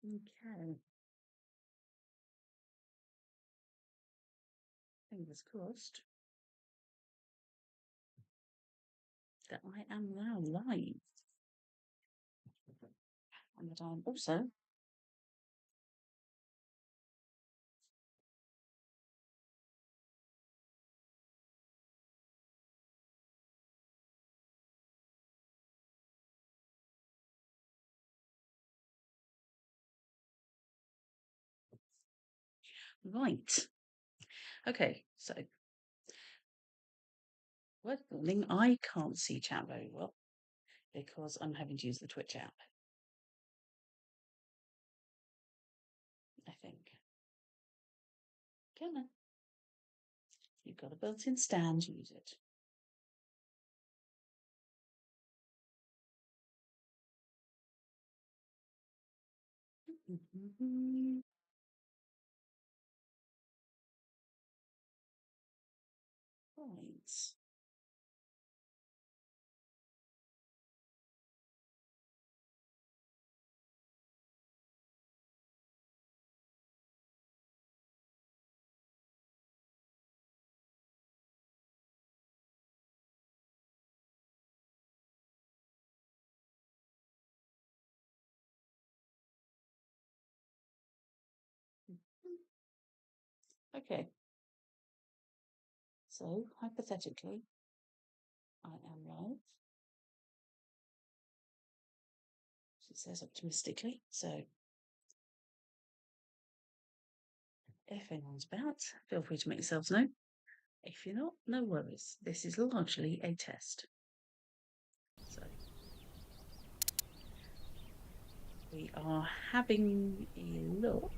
Okay. Fingers crossed that I am now live. And that I'm also right. Okay, so word warning, I can't see chat very well because I'm having to use the Twitch app. I think. Come on. You've got a built-in stand, use it. Right. Okay. So, hypothetically, I am live. It says optimistically. So, if anyone's about, feel free to make yourselves known. If you're not, no worries. This is largely a test. So, we are having a look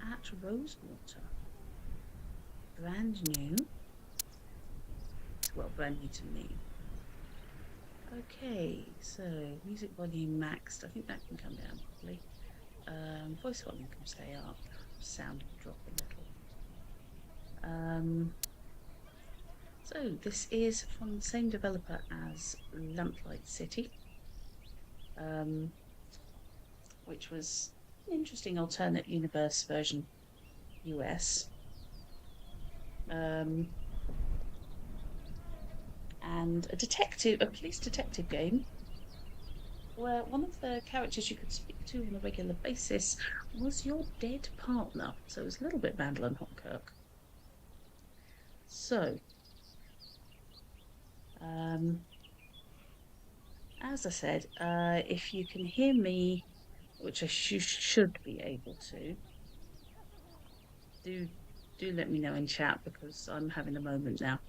at Rosewater. Brand new. Well, brand new to me. Okay, so music volume maxed. I think that can come down properly. Voice volume can stay up. Sound can drop a little. So this is from the same developer as Lamplight City, which was an interesting alternate universe version US. And a police detective game where one of the characters you could speak to on a regular basis was your dead partner. So it was a little bit Mandel and Hopkirk. So, as I said, if you can hear me, which I should be able to, do let me know in chat because I'm having a moment now.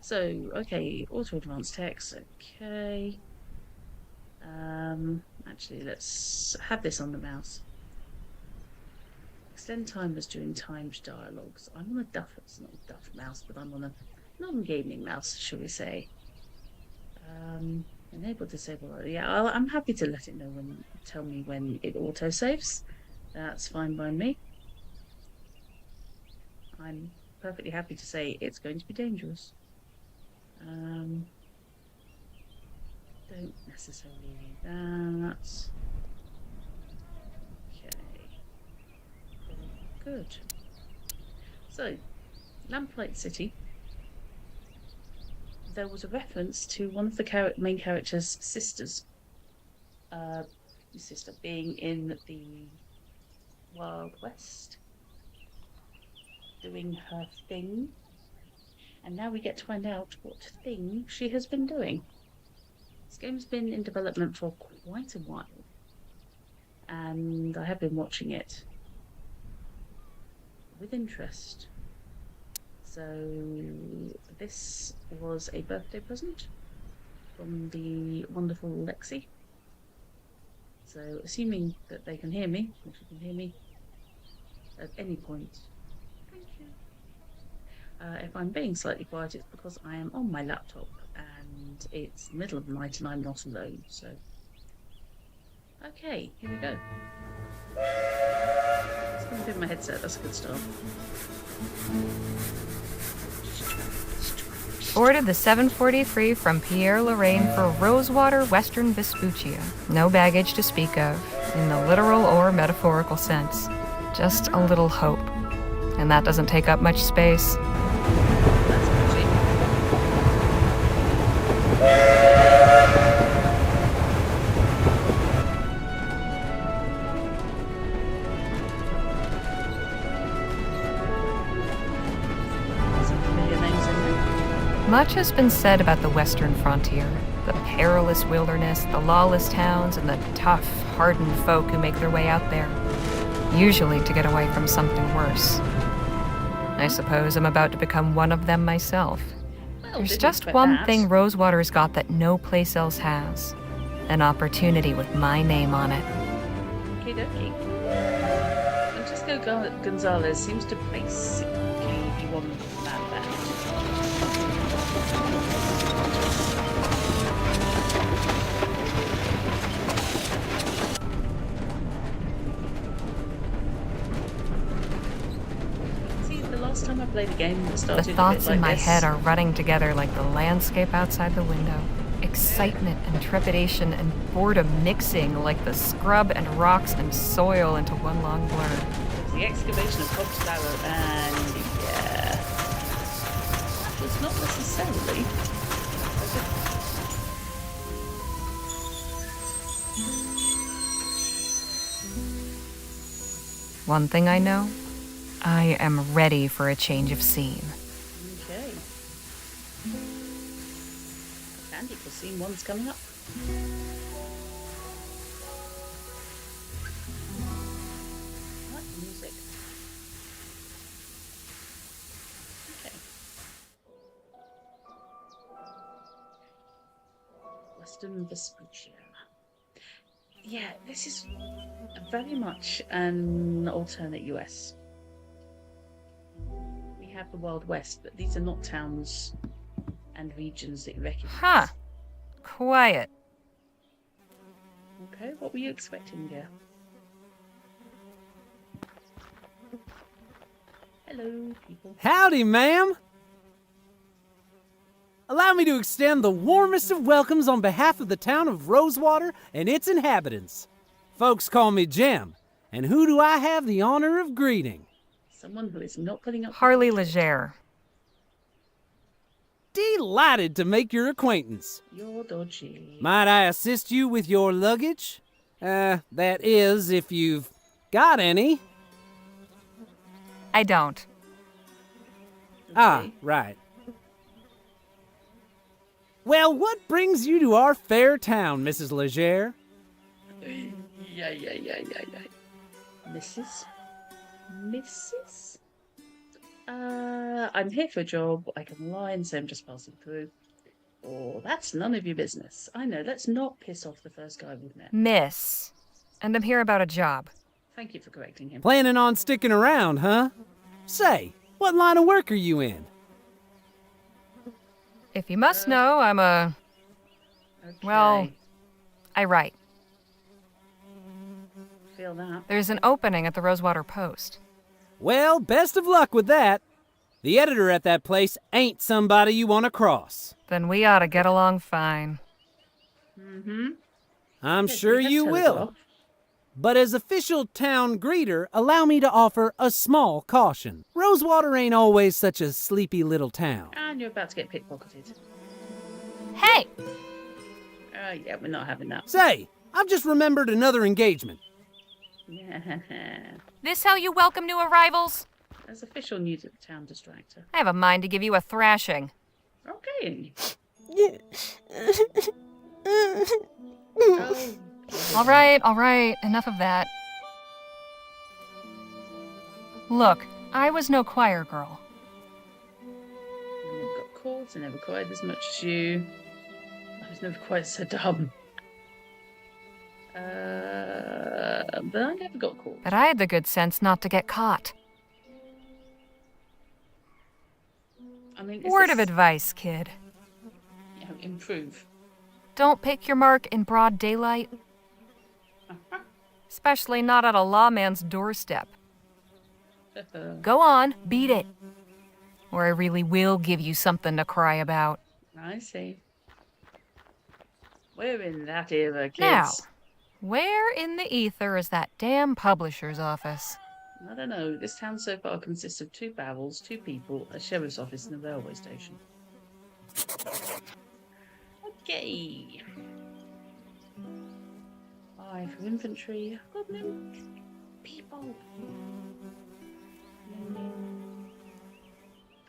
So, okay, auto advanced text, okay. Actually, let's have this on the mouse. Extend timers during timed dialogues. I'm on a duff, it's not a duff mouse, but I'm on a non-gaming mouse, shall we say. Enable, disable. Yeah, I'm happy to let it know tell me when it auto saves. That's fine by me. I'm perfectly happy to say it's going to be dangerous. Don't necessarily need that. Okay. Good. So, Lamplight City. There was a reference to one of the main character's sisters. Sister being in the Wild West, doing her thing. And now we get to find out what thing she has been doing. This game's been in development for quite a while, and I have been watching it with interest. So this was a birthday present from the wonderful Lexi. So assuming that they can hear me, if you can hear me at any point, thank you. If I'm being slightly quiet, it's because I am on my laptop and it's the middle of the night and I'm not alone. So, okay, here we go. It's going to be my headset. That's a good start. Boarded the 743 from Pierre-Lorraine for Rosewater, Western Vespuccia. No baggage to speak of, in the literal or metaphorical sense. Just a little hope. And that doesn't take up much space. That's pretty. Some familiar names in there. Much has been said about the western frontier. The perilous wilderness, the lawless towns, and the tough, hardened folk who make their way out there. Usually to get away from something worse. I suppose I'm about to become one of them myself. Well, There's didn't just expect one that. thing Rosewater's got that no place else has. An opportunity with my name on it. Okie dokie. Francisco Gonzalez seems to basically be one man band. See, the last time I played a game that The started a bit thoughts like in my this, head are running together like the landscape outside the window. Excitement and trepidation and boredom mixing like the scrub and rocks and soil into one long blur. the excavation of Hobbs Barrow, and yeah, that was not necessarily. One thing I know, I am ready for a change of scene. Okay. And equals scene one's coming up. I like the music. Okay. Western Vespuccia. Yeah, this is very much an alternate US. We have the Wild West, but these are not towns and regions that you recognize. Huh. Quiet. Okay, what were you expecting, dear? Hello, people. Howdy, ma'am. Allow me to extend the warmest of welcomes on behalf of the town of Rosewater and its inhabitants. Folks call me Jim, and who do I have the honor of greeting? Someone who is not putting up. Harley Legere. Delighted to make your acquaintance. You're dodgy. Might I assist you with your luggage? That is, if you've got any. I don't. Ah, Okay. right. Well, what brings you to our fair town, Mrs. Legere? Yeah. Mrs.? I'm here for a job. I can lie and say I'm just passing through. Oh, that's none of your business. I know, let's not piss off the first guy we've met. Miss. And I'm here about a job. Thank you for correcting him. Planning on sticking around, huh? Say, what line of work are you in? If you must know, I'm a... Okay. well, I write. Feel that. There's an opening at the Rosewater Post. Well, best of luck with that. The editor at that place ain't somebody you want to cross. Then we ought to get along fine. Mm-hmm. I'm Yes, sure we have you will. telegraph. But as official town greeter, allow me to offer a small caution. Rosewater ain't always such a sleepy little town. And you're about to get pickpocketed. Hey! Yeah, we're not having that. Say, I've just remembered another engagement. Yeah. This how you welcome new arrivals? There's official news at the town distractor. I have a mind to give you a thrashing. Okay. Oh, All right, enough of that. Look, I was no choir girl. I never got caught. I never cried as much as you. I was never quite so dumb. But I never got caught. But I had the good sense not to get caught. I mean, Word of advice, kid. You know, improve. Don't pick your mark in broad daylight. Especially not at a lawman's doorstep. Go on, beat it. where I really will give you something to cry about. I see. We're in that era, kids. Now, where in the ether is that damn publisher's office? I don't know. This town so far consists of 2 barrels, 2 people, a sheriff's office, and a railway station. Okay. 5 for infantry. Goblin people.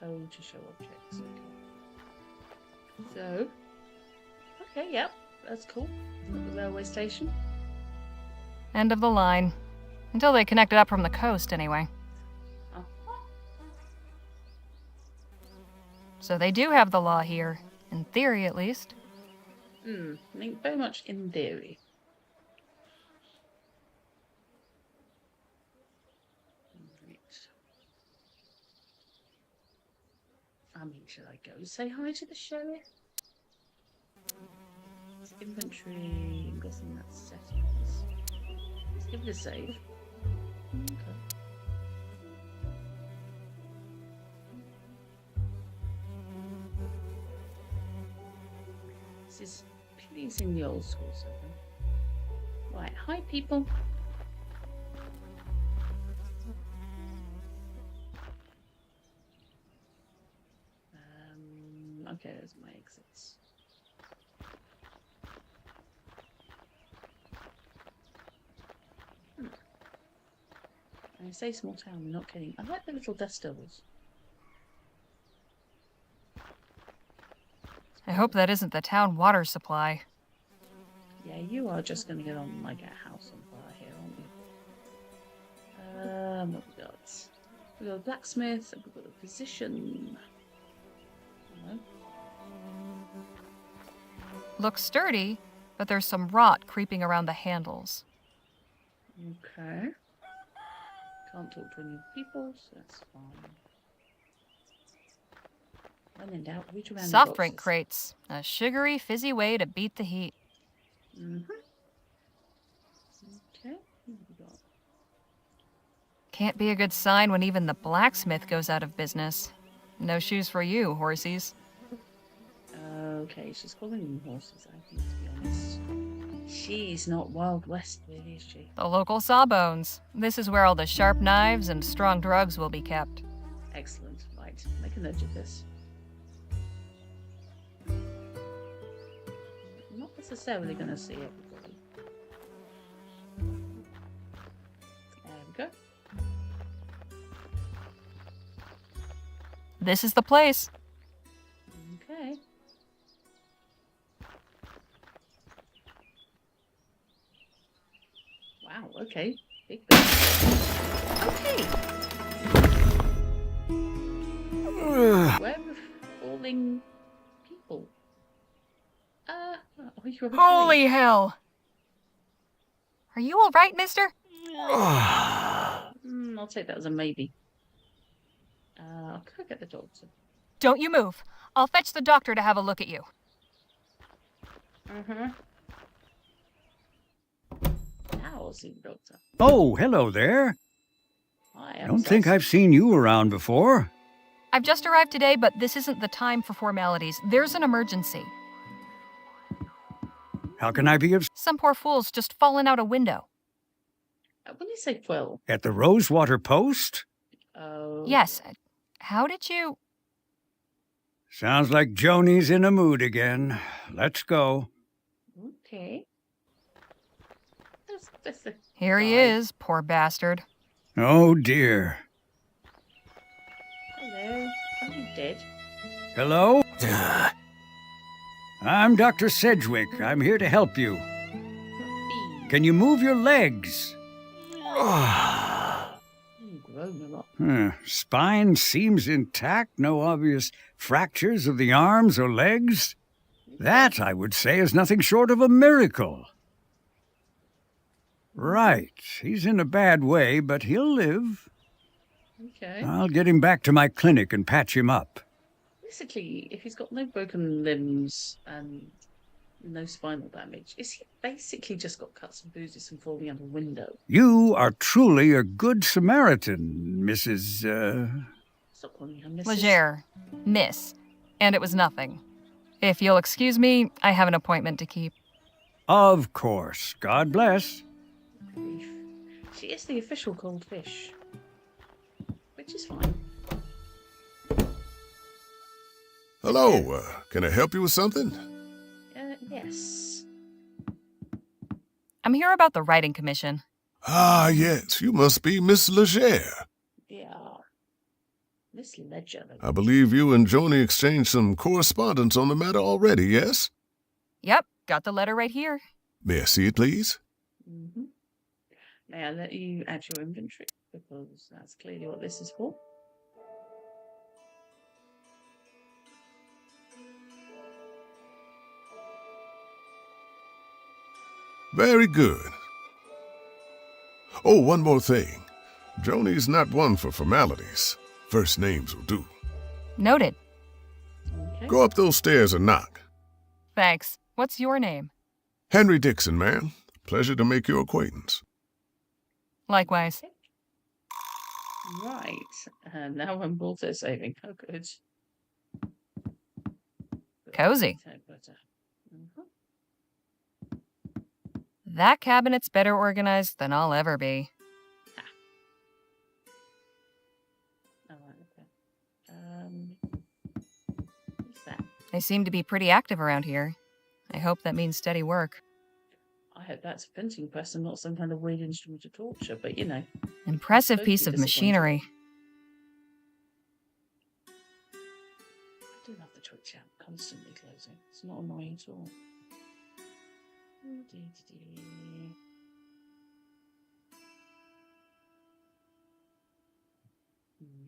Oh, to show objects. Okay. So, okay, yep, that's cool. The railway station. End of the line. Until they connect it up from the coast, anyway. Uh-huh. So they do have the law here. In theory, at least. I think very much in theory. Right. I mean, should I go say hi to the sheriff? It's inventory. I'm guessing that's settings. Let's give it a save. Okay. This is pleasing the old school servant. Right, hi people. Okay, there's my exits. I say small town, I'm not kidding. I like the little dust devils. I hope that isn't the town water supply. Yeah, you are just gonna get on like a house on fire here, aren't you? What we got? We got a blacksmith, and we've got a physician. Hello. Looks sturdy, but there's some rot creeping around the handles. Okay. Can't talk to any people, so that's fine. When in doubt, reach around. Soft drink crates. A sugary, fizzy way to beat the heat. Okay. What have we got? Can't be a good sign when even the blacksmith goes out of business. No shoes for you, horsies. Okay, she's calling them horses, I think, to be honest. She's not Wild West, really, is she? The local sawbones. This is where all the sharp knives and strong drugs will be kept. Excellent. Right, make a note of this. Not necessarily going to see everybody. There we go. This is the place. Okay. Wow, okay. Big thing. Okay. Web of falling people. Are you okay? Holy hell! Are you all right, mister? I'll take that as a maybe. I'll go get the doctor. Don't you move. I'll fetch the doctor to have a look at you. Now I'll see the doctor. Oh, hello there. Hi, I don't think I've seen you around before. I've just arrived today, but this isn't the time for formalities. There's an emergency. How can I be of... Some poor fool's just fallen out a window. When you say Quill, At the Rosewater Post? Yes. How did you... Sounds like Joni's in a mood again. Let's go. Okay. That's a Here he guy. is, poor bastard. Oh, dear. Hello. Are you dead? Hello? I'm Dr. Sedgwick. I'm here to help you. Bee. Can you move your legs? You grown a lot. Spine seems intact. No obvious fractures of the arms or legs. That, I would say, is nothing short of a miracle. Right. He's in a bad way, but he'll live. Okay. I'll get him back to my clinic and patch him up. Basically, if he's got no broken limbs and no spinal damage, is he basically just got cuts and bruises from falling out a window? You are truly a good Samaritan, Mrs. Stop calling her Mrs. Leger. Miss. And it was nothing. If you'll excuse me, I have an appointment to keep. Of course. God bless. Grief. She is the official cold fish, which is fine. Hello, can I help you with something? Yes. I'm here about the writing commission. Ah, yes, you must be Miss Leger. Yeah. Miss Ledger. I believe you and Joni exchanged some correspondence on the matter already, yes? Yep, got the letter right here. May I see it, please? Mm-hmm. May I let you add your inventory? Because that's clearly what this is for. Very good. Oh, one more thing. Joni's not one for formalities. First names will do. Noted. Okay. Go up those stairs and knock. Thanks. What's your name? Henry Dixon, ma'am. Pleasure to make your acquaintance. Likewise. Right. Now I'm auto saving. Oh, good. Cozy. Mhm. That cabinet's better organized than I'll ever be. Oh, right, okay. What's that? They seem to be pretty active around here. I hope that means steady work. I hope that's a printing press and not some kind of weird instrument of torture, but you know. Impressive Don't piece be of disappointed. machinery. I do love the Twitch app constantly closing. It's not annoying at all. Hmm.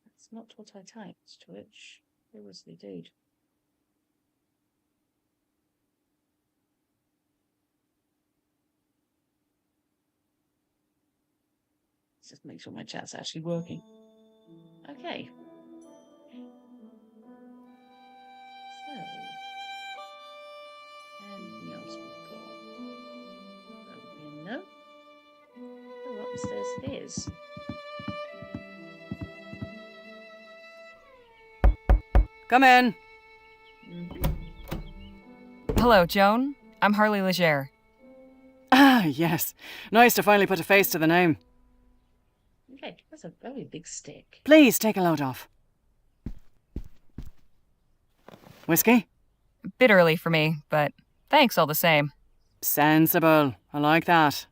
That's not what I typed, Twitch. Seriously, dude. Let's just make sure my chat's actually working. Okay. So, anything else we've got? That would be a no. Oh, upstairs it is. Come in. Hello, Joan. I'm Harley Leger. Ah, yes. Nice to finally put a face to the name. Okay, that's a very big stick. Please take a load off. Whiskey? Bit early for me, but thanks all the same. Sensible. I like that.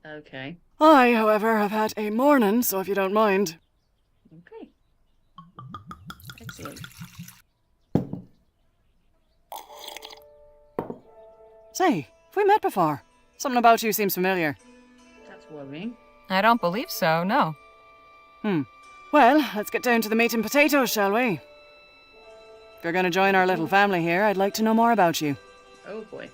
Okay. I, however, have had a morning, so if you don't mind. Okay. Excellent. Say, have we met before? Something about you seems familiar. That's worrying. I don't believe so, no. Well, let's get down to the meat and potatoes, shall we? If you're going to join our little family here, I'd like to know more about you. Oh boy.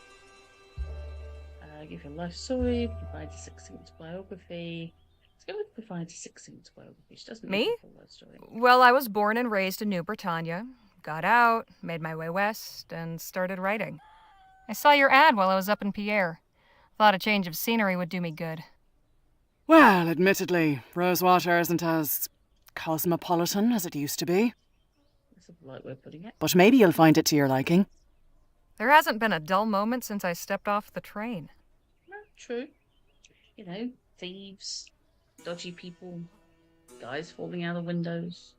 Give your life story, provide a succinct biography. Let's go with provide a succinct biography. She doesn't Me? need a full life story. Well, I was born and raised in New Britannia, got out, made my way west, and started writing. I saw your ad while I was up in Pierre. Thought a change of scenery would do me good. Well, admittedly, Rosewater isn't as cosmopolitan as it used to be. That's a polite way of putting it. But maybe you'll find it to your liking. There hasn't been a dull moment since I stepped off the train. No, true. You know, thieves, dodgy people, guys falling out of windows.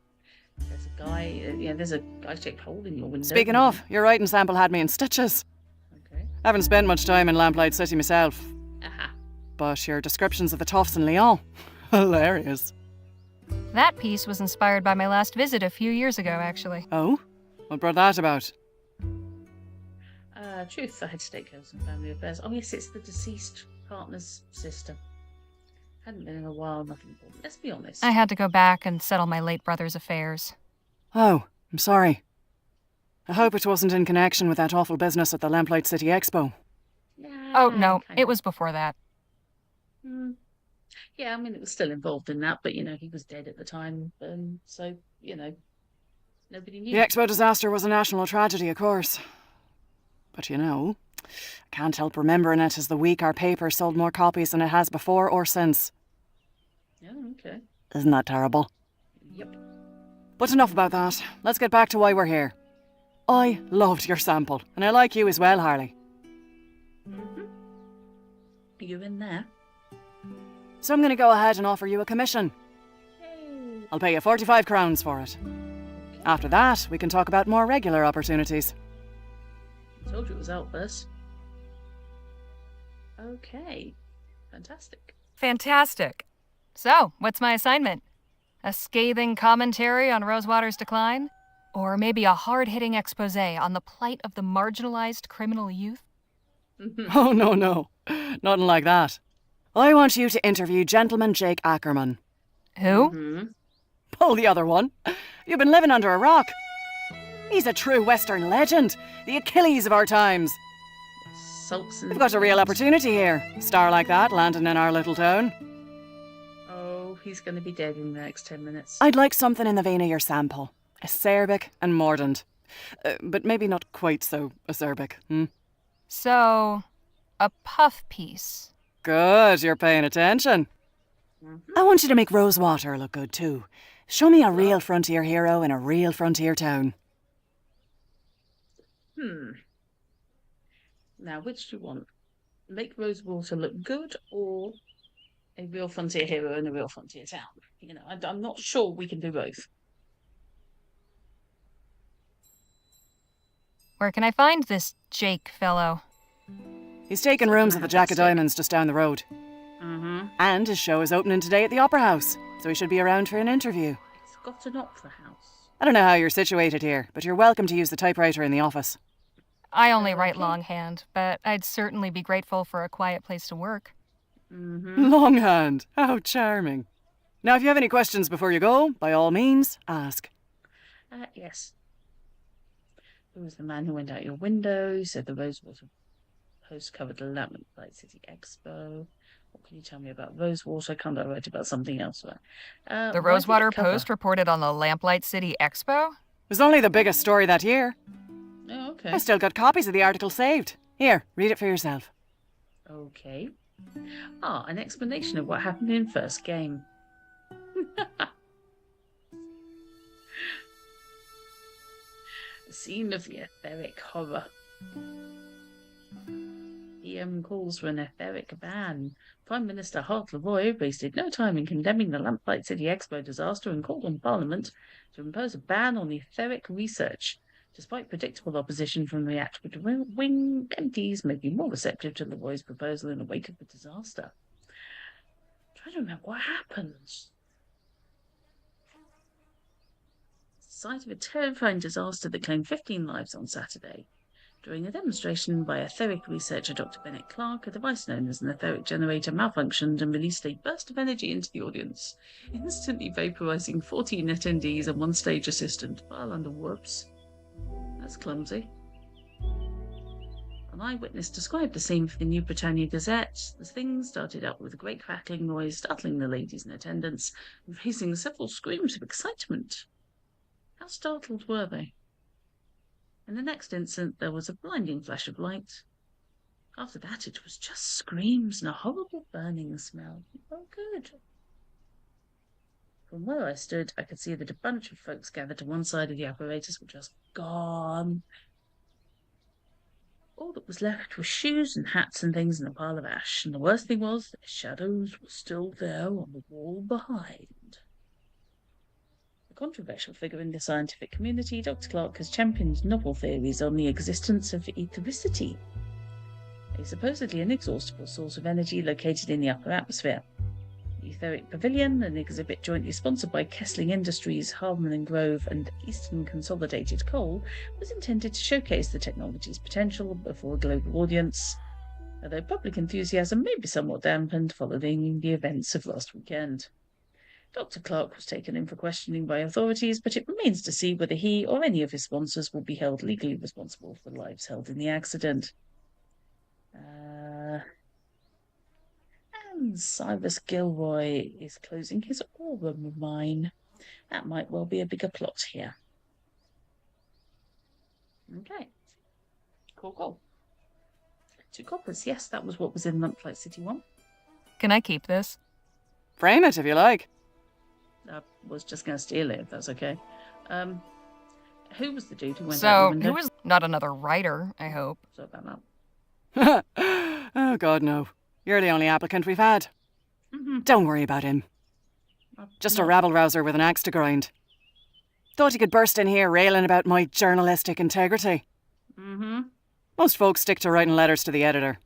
There's a guy, there's a guy-shaped hole in your window. Speaking of, your writing sample had me in stitches. Okay. Haven't spent much time in Lamplight City myself, Aha. but your descriptions of the Toffs in Lyon, hilarious. That piece was inspired by my last visit a few years ago, actually. Oh? What brought that about? Truth, I had steakhouse and family affairs. Oh yes, it's the deceased partner's sister. Hadn't been in a while, nothing important. Let's be honest. I had to go back and settle my late brother's affairs. Oh, I'm sorry. I hope it wasn't in connection with that awful business at the Lamplight City Expo. Oh, no, kind it of. was before that. Yeah, I mean, it was still involved in that, but, he was dead at the time, so, nobody knew. The Expo disaster was a national tragedy, of course. But you know, I can't help remembering it as the week our paper sold more copies than it has before or since. Yeah, okay. Isn't that terrible? Yep. But enough about that. Let's get back to why we're here. I loved your sample, and I like you as well, Harley. Mm-hmm. Are you in there? So I'm going to go ahead and offer you a commission. Yay. I'll pay you 45 crowns for it. After that, we can talk about more regular opportunities. I told you it was altverse. Okay. Fantastic. Fantastic. So, what's my assignment? A scathing commentary on Rosewater's decline? Or maybe a hard-hitting expose on the plight of the marginalized criminal youth? Oh, no. Nothing like that. I want you to interview Gentleman Jake Ackerman. Who? Mm-hmm. Oh, the other one. You've been living under a rock. He's a true Western legend, the Achilles of our times. Sulks and We've got a real opportunity here. Star like that landing in our little town. Oh, he's going to be dead in the next 10 minutes. I'd like something in the vein of your sample. Acerbic and mordant. But maybe not quite so acerbic. So, a puff piece. Good, you're paying attention. I want you to make Rosewater look good too. Show me a real frontier hero in a real frontier town. Now, which do you want? Make Rosewater look good or a real frontier hero in a real frontier town? You know, I'm not sure we can do both. Where can I find this Jake fellow? He's taken rooms at the Jack of Diamonds just down the road. Mm-hmm. And his show is opening today at the Opera House, so he should be around for an interview. It's got an opera house. I don't know how you're situated here, but you're welcome to use the typewriter in the office. I only write longhand, but I'd certainly be grateful for a quiet place to work. Mm-hmm. Longhand, how charming. Now, if you have any questions before you go, by all means, ask. Yes. Who was the man who went out your window? Said the Rosewater Post covered the Lamplight City Expo. What can you tell me about Rosewater? Can't I write about something else? The Rosewater Post reported on the Lamplight City Expo? It was only the biggest story that year. Oh, okay. I still got copies of the article saved. Here, read it for yourself. Okay. An explanation of what happened in first game. The scene of the etheric horror. PM calls for an etheric ban. Prime Minister Hart Lavoie wasted no time in condemning the Lamplight City Expo disaster and called on Parliament to impose a ban on etheric research. Despite predictable opposition from the wing, MPs may be more receptive to Lavoie's proposal in the wake of the disaster. I'm trying to remember what happened. Site of a terrifying disaster that claimed 15 lives on Saturday. During a demonstration by etheric researcher Dr. Bennett Clark, a device known as an etheric generator malfunctioned and released a burst of energy into the audience, instantly vaporizing 14 attendees and one stage assistant. File under whoops. That's clumsy. An eyewitness described the scene for the New Britannia Gazette. The thing started out with a great crackling noise, startling the ladies in attendance and raising several screams of excitement. How startled were they? In the next instant, there was a blinding flash of light. After that, it was just screams and a horrible burning smell. Oh, good. From where I stood, I could see that a bunch of folks gathered to one side of the apparatus were just gone. All that was left were shoes and hats and things in a pile of ash, and the worst thing was, their shadows were still there on the wall behind. A controversial figure in the scientific community, Dr. Clark has championed novel theories on the existence of ethericity, a supposedly inexhaustible source of energy located in the upper atmosphere. The Etheric Pavilion, an exhibit jointly sponsored by Kessling Industries, Harman and Grove, and Eastern Consolidated Coal, was intended to showcase the technology's potential before a global audience, although public enthusiasm may be somewhat dampened following the events of last weekend. Dr. Clark was taken in for questioning by authorities, but it remains to see whether he or any of his sponsors will be held legally responsible for the lives held in the accident. And Cyrus Gilroy is closing his aura mine. That might well be a bigger plot here. Okay. Cool. 2 coppers. Yes, that was what was in Lamplight City 1. Can I keep this? Frame it if you like. I was just going to steal it, if that's okay. Who was the dude who went out the So, window? who was not another writer, I hope? Sorry about that. Oh, God, no. You're the only applicant we've had. Don't worry about him. Just a rabble-rouser with an axe to grind. Thought he could burst in here railing about my journalistic integrity. Most folks stick to writing letters to the editor.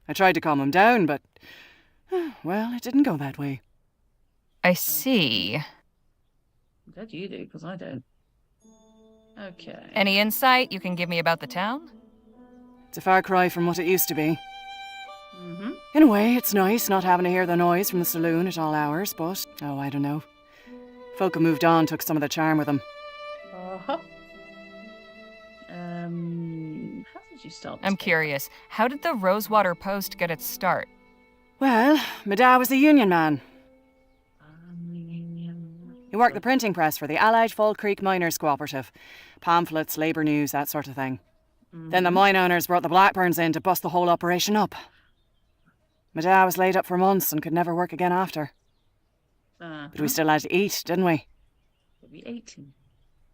I tried to calm him down, but... well, it didn't go that way. I see. I'm glad you do, because I don't. Okay. Any insight you can give me about the town? It's a far cry from what it used to be. In a way, it's nice not having to hear the noise from the saloon at all hours, but, oh, I don't know. Folk who moved on took some of the charm with them. Uh-huh. How did you start this I'm paper? curious. How did the Rosewater Post get its start? Well, my dad was a union man. He worked the printing press for the Allied Fall Creek Miners Cooperative. Pamphlets, labour news, that sort of thing. Then the mine owners brought the Blackburns in to bust the whole operation up. My dad was laid up for months and could never work again after. But we still had to eat, didn't we? We ate him.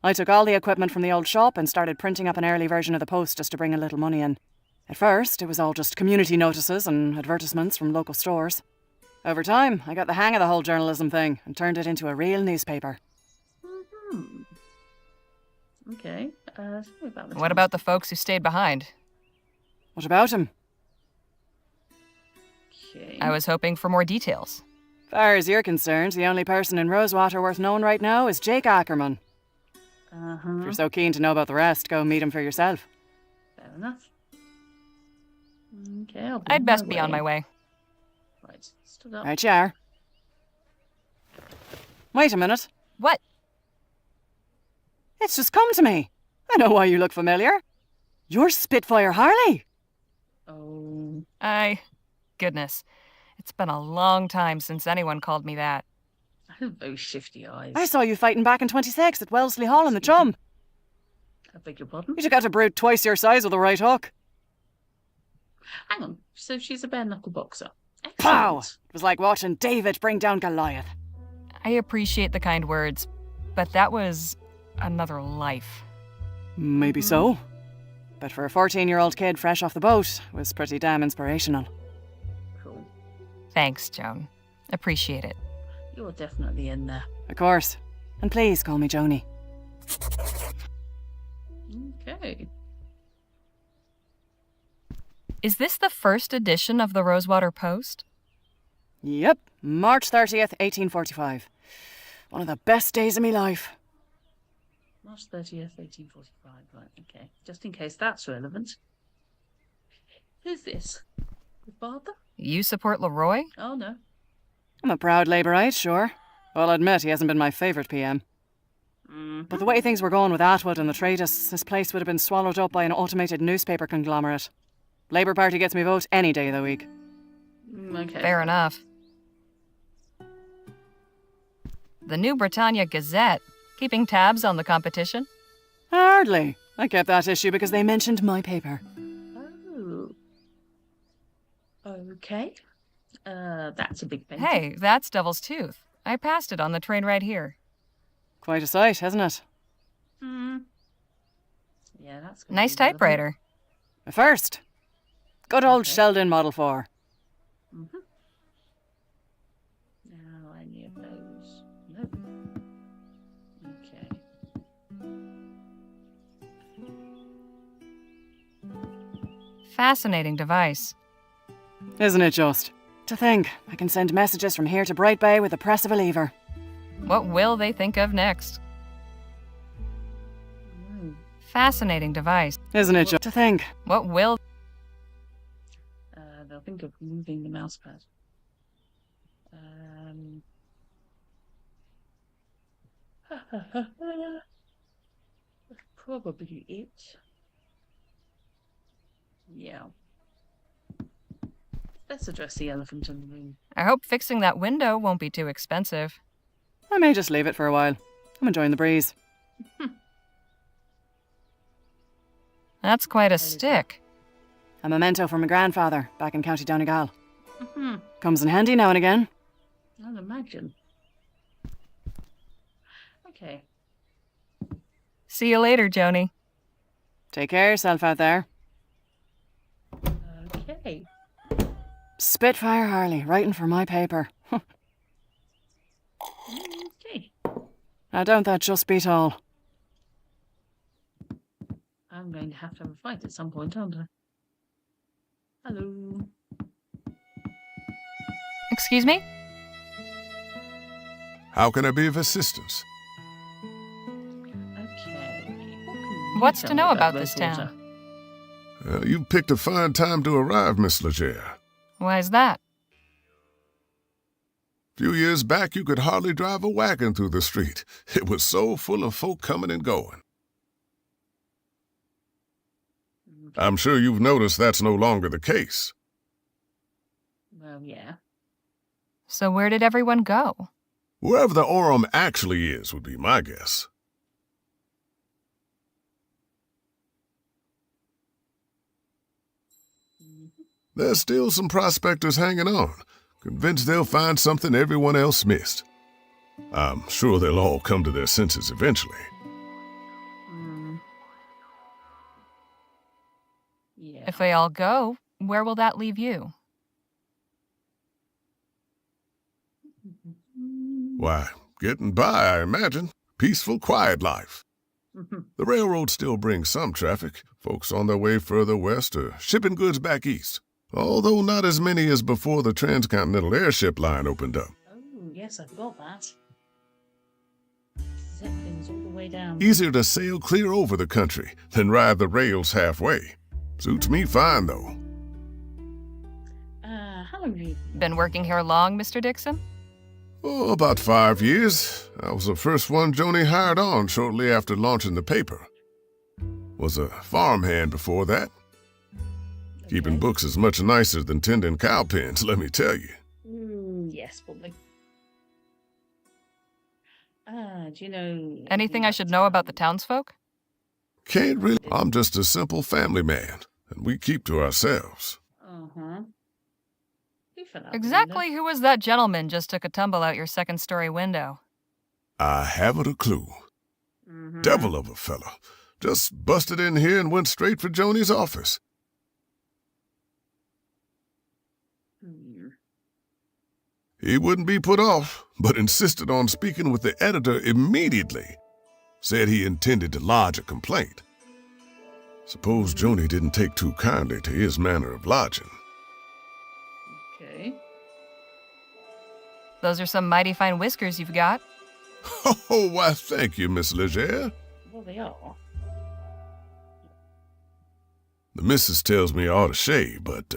I took all the equipment from the old shop and started printing up an early version of the Post just to bring a little money in. At first, it was all just community notices and advertisements from local stores. Over time, I got the hang of the whole journalism thing and turned it into a real newspaper. Okay. Tell me about the What town. about the folks who stayed behind? What about him? Okay. I was hoping for more details. Far as you're concerned, the only person in Rosewater worth knowing right now is Jake Ackerman. If you're so keen to know about the rest, go meet him for yourself. Fair enough. Okay, I'll be I'd best be on my way. Right, stood up. Right you are. Wait a minute. What? It's just come to me. I know why you look familiar. You're Spitfire Harley. Oh, Goodness. It's been a long time since anyone called me that. I have very shifty eyes. I saw you fighting back in 26 at Wellesley Hall in the Chum. I beg your pardon? You took out a brute twice your size with a right hook. Hang on. So she's a bare knuckle boxer. Pow! Excellent. It was like watching David bring down Goliath. I appreciate the kind words, but that was another life. Maybe so. But for a 14-year-old kid fresh off the boat, it was pretty damn inspirational. Cool. Thanks, Joan. Appreciate it. You're definitely in there. Of course. And please call me Joni. Okay. Is this the first edition of the Rosewater Post? Yep, March 30th, 1845. One of the best days of my life. March 30th, 1845. Right, okay. Just in case that's relevant. Who's this? The father? You support Leroy? Oh, no. I'm a proud Labourite, sure. I'll admit he hasn't been my favourite PM. But the way things were going with Atwood and the Tradists, this place would have been swallowed up by an automated newspaper conglomerate. Labour Party gets me vote any day of the week. Okay. Fair enough. The New Britannia Gazette. Keeping tabs on the competition? Hardly. I kept that issue because they mentioned my paper. Oh. Okay. That's a big painting. Hey, that's Devil's Tooth. I passed it on the train right here. Quite a sight, hasn't it? Yeah, that's gonna Nice be relevant. typewriter. A first. Good old Okay. Sheldon Model 4. Now, any of those? No. Okay. Fascinating device. Isn't it just? To think, I can send messages from here to Bright Bay with the press of a lever. What will they think of next? Fascinating device. Isn't it just? To think. What will... They'll think of moving the mouse pad. That's probably it. Yeah. Let's address the elephant in the room. I hope fixing that window won't be too expensive. I may just leave it for a while. I'm enjoying the breeze. That's quite a stick. A memento from my grandfather back in County Donegal. Mm-hmm. Comes in handy now and again. I'd imagine. Okay. See you later, Joni. Take care of yourself out there. Okay. Spitfire Harley, writing for my paper. Okay. Now don't that just beat all? I'm going to have a fight at some point, aren't I? Hello. Excuse me? How can I be of assistance? Okay. What can you What's tell to me know about Rosewater? this town? You picked a fine time to arrive, Miss Legere. Why's that? A few years back, you could hardly drive a wagon through the street. It was so full of folk coming and going. I'm sure you've noticed that's no longer the case. Well, yeah. So where did everyone go? Wherever the Orem actually is would be my guess. There's still some prospectors hanging on, convinced they'll find something everyone else missed. I'm sure they'll all come to their senses eventually. Yeah. If they all go, where will that leave you? Why, getting by, I imagine. Peaceful, quiet life. The railroad still brings some traffic, folks on their way further west or shipping goods back east. Although not as many as before the transcontinental airship line opened up. Oh, yes, I've got that. Zeppelins all the way down. Easier to sail clear over the country than ride the rails halfway. Suits me fine, though. How long have you Been working here long, Mr. Dixon? Oh, about 5 years. I was the first one Joni hired on shortly after launching the paper. Was a farmhand before that. Keeping books is much nicer than tending cow pens, let me tell you. Yes, probably. Do you know... Anything I should know about the townsfolk? Can't really. I'm just a simple family man, and we keep to ourselves. Uh-huh. Who fell out the Exactly who was that gentleman just took a tumble out your second-story window? I haven't a clue. window? Devil of a fellow. Just busted in here and went straight for Joni's office. He wouldn't be put off, but insisted on speaking with the editor immediately. Said he intended to lodge a complaint. Suppose Joni didn't take too kindly to his manner of lodging. Okay. Those are some mighty fine whiskers you've got. Oh, why, thank you, Miss Legere. Well, they are. The missus tells me I ought to shave, but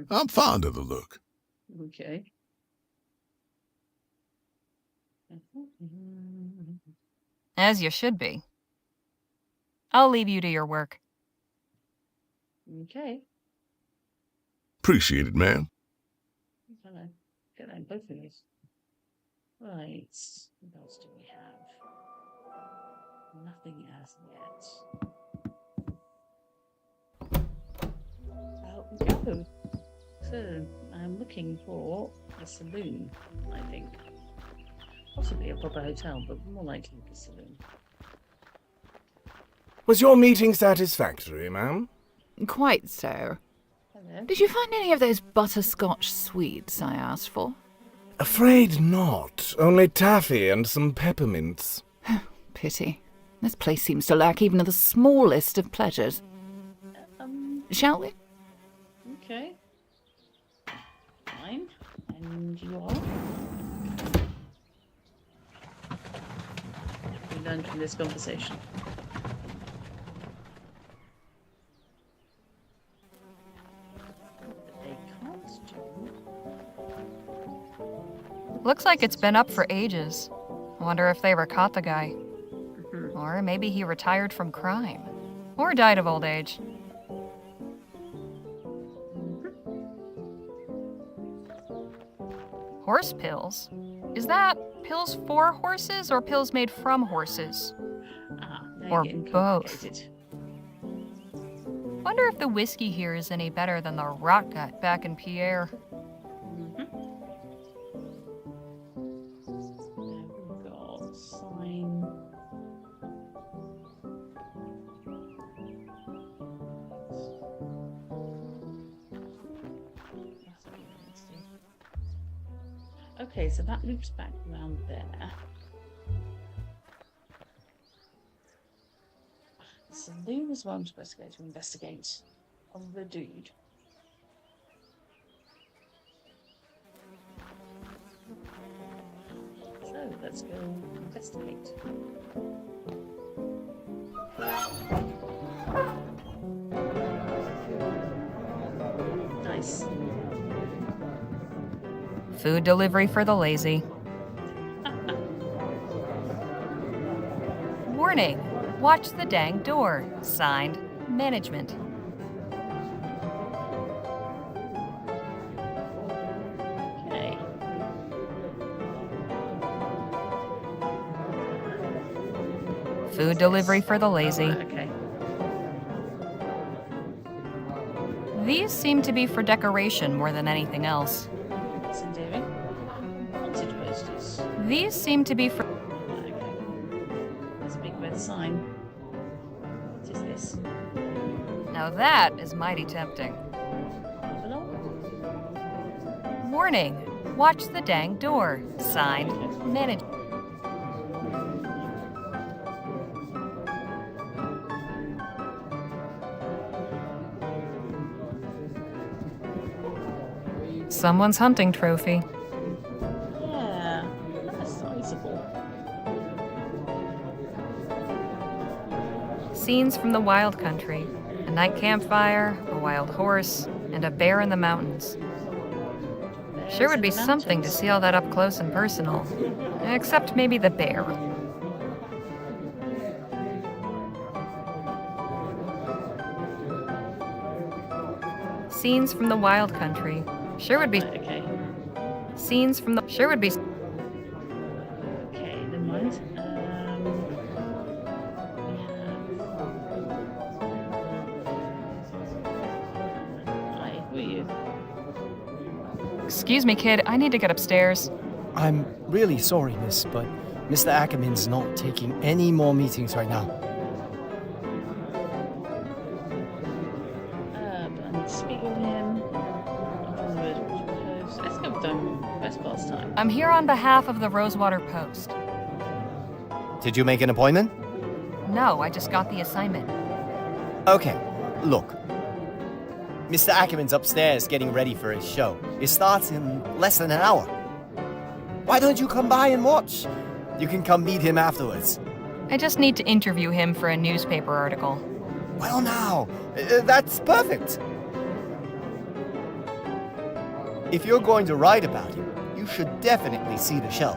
I'm fond of the look. Okay. As you should be. I'll leave you to your work. Okay. Appreciate it, ma'am. Hello. Get that in both of these. Right. What else do we have? Nothing as yet. Out we go. So, I'm looking for a saloon, I think. Possibly a proper hotel, but more likely a saloon. Was your meeting satisfactory, ma'am? Quite so. Hello. Did you find any of those butterscotch sweets I asked for? Afraid not. Only taffy and some peppermints. Pity. This place seems to lack even the smallest of pleasures. Shall we? Okay. Fine. And you are? We learned from this conversation. They can't do. Looks like it's been up for ages. I wonder if they ever caught the guy. Or maybe he retired from crime. Or died of old age. Horse pills? Is that pills for horses or pills made from horses? Now Or you're getting both. complicated. Wonder if the whiskey here is any better than the rock gut back in Pierre. We've got sign. Okay, so that loops back around there. Saloon is where I'm supposed to go to investigate on the dude. So let's go investigate. Nice. Food delivery for the lazy. Warning! Watch the dang door. Signed, Management. Okay. Food delivery for the lazy. Okay. These seem to be for decoration more than anything else. That's endearing. Wanted posters. These seem to be for... Okay. There's a big red sign. What is this? Now that is mighty tempting. Envelope? Warning! Watch the dang door. Signed, Management. Someone's hunting trophy. Yeah, that's sizable. Scenes from the wild country. A night campfire, a wild horse, and a bear in the mountains. Sure would be something to see all that up close and personal. Except maybe the bear. Scenes from the wild country. Sure would be... Okay. Scenes from the... Sure would be... Okay, never mind. Hi, who are you? Excuse me, kid. I need to get upstairs. I'm really sorry, miss, but Mr. Ackerman's not taking any more meetings right now. But I need to speak with him. Let's go with them. First last time. I'm here on behalf of the Rosewater Post. Did you make an appointment? No, I just got the assignment. Okay, look. Mr. Ackerman's upstairs getting ready for his show. It starts in less than an hour. Why don't you come by and watch? You can come meet him afterwards. I just need to interview him for a newspaper article. Well now, that's perfect. If you're going to write about him, you should definitely see the show.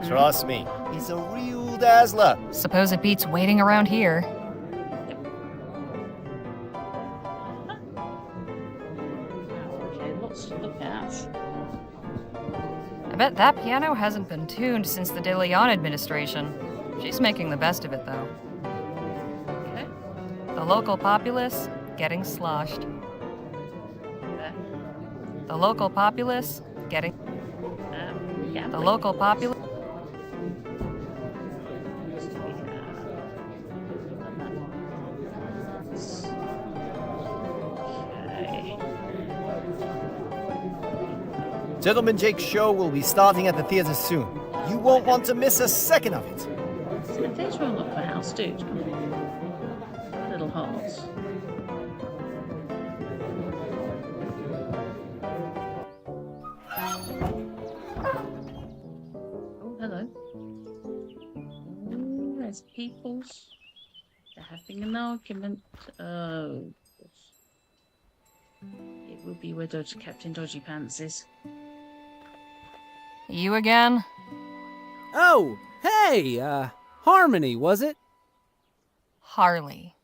Trust me, he's a real dazzler. Suppose it beats waiting around here. Okay, lots to look at. I bet that piano hasn't been tuned since the De Leon administration. She's making the best of it, though. Okay. The local populace getting sloshed. There. The local populace getting... Yeah. The local populace... Okay. Gentleman Jake's show will be starting at the theater soon. You won't want to miss a second of it. So the theatre will look for house, dude. Little hearts. Oh, hello. Oh, there's peoples. They're having an argument. Oh. It will be where Captain Dodgy Pants is. You again? Oh, hey, Harmony, was it? Harley.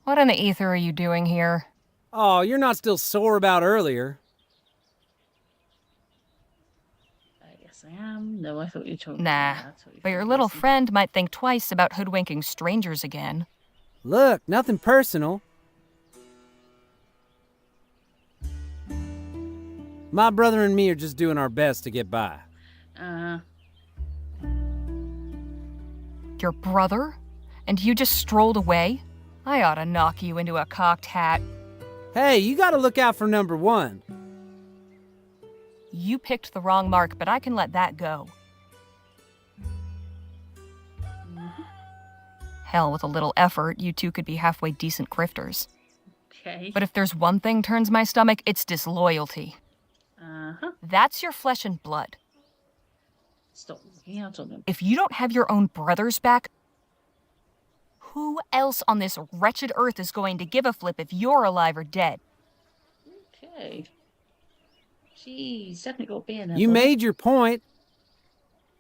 What in the ether are you doing here? Oh, you're not still sore about earlier. Yes. Yes, I am. No, I thought you told me. Nah, but your little friend might think twice about hoodwinking strangers again. Look, nothing personal. My brother and me are just doing our best to get by. Your brother? And you just strolled away? I ought to knock you into a cocked hat. Hey, you gotta look out for number one. You picked the wrong mark, but I can let that go. Hell, with a little effort, you two could be halfway decent grifters. Okay. But if there's one thing turns my stomach, it's disloyalty. That's your flesh and blood. Stop looking out on them. If you don't have your own brothers back, who else on this wretched earth is going to give a flip if you're alive or dead? Okay. She's definitely got beer now. You made your point.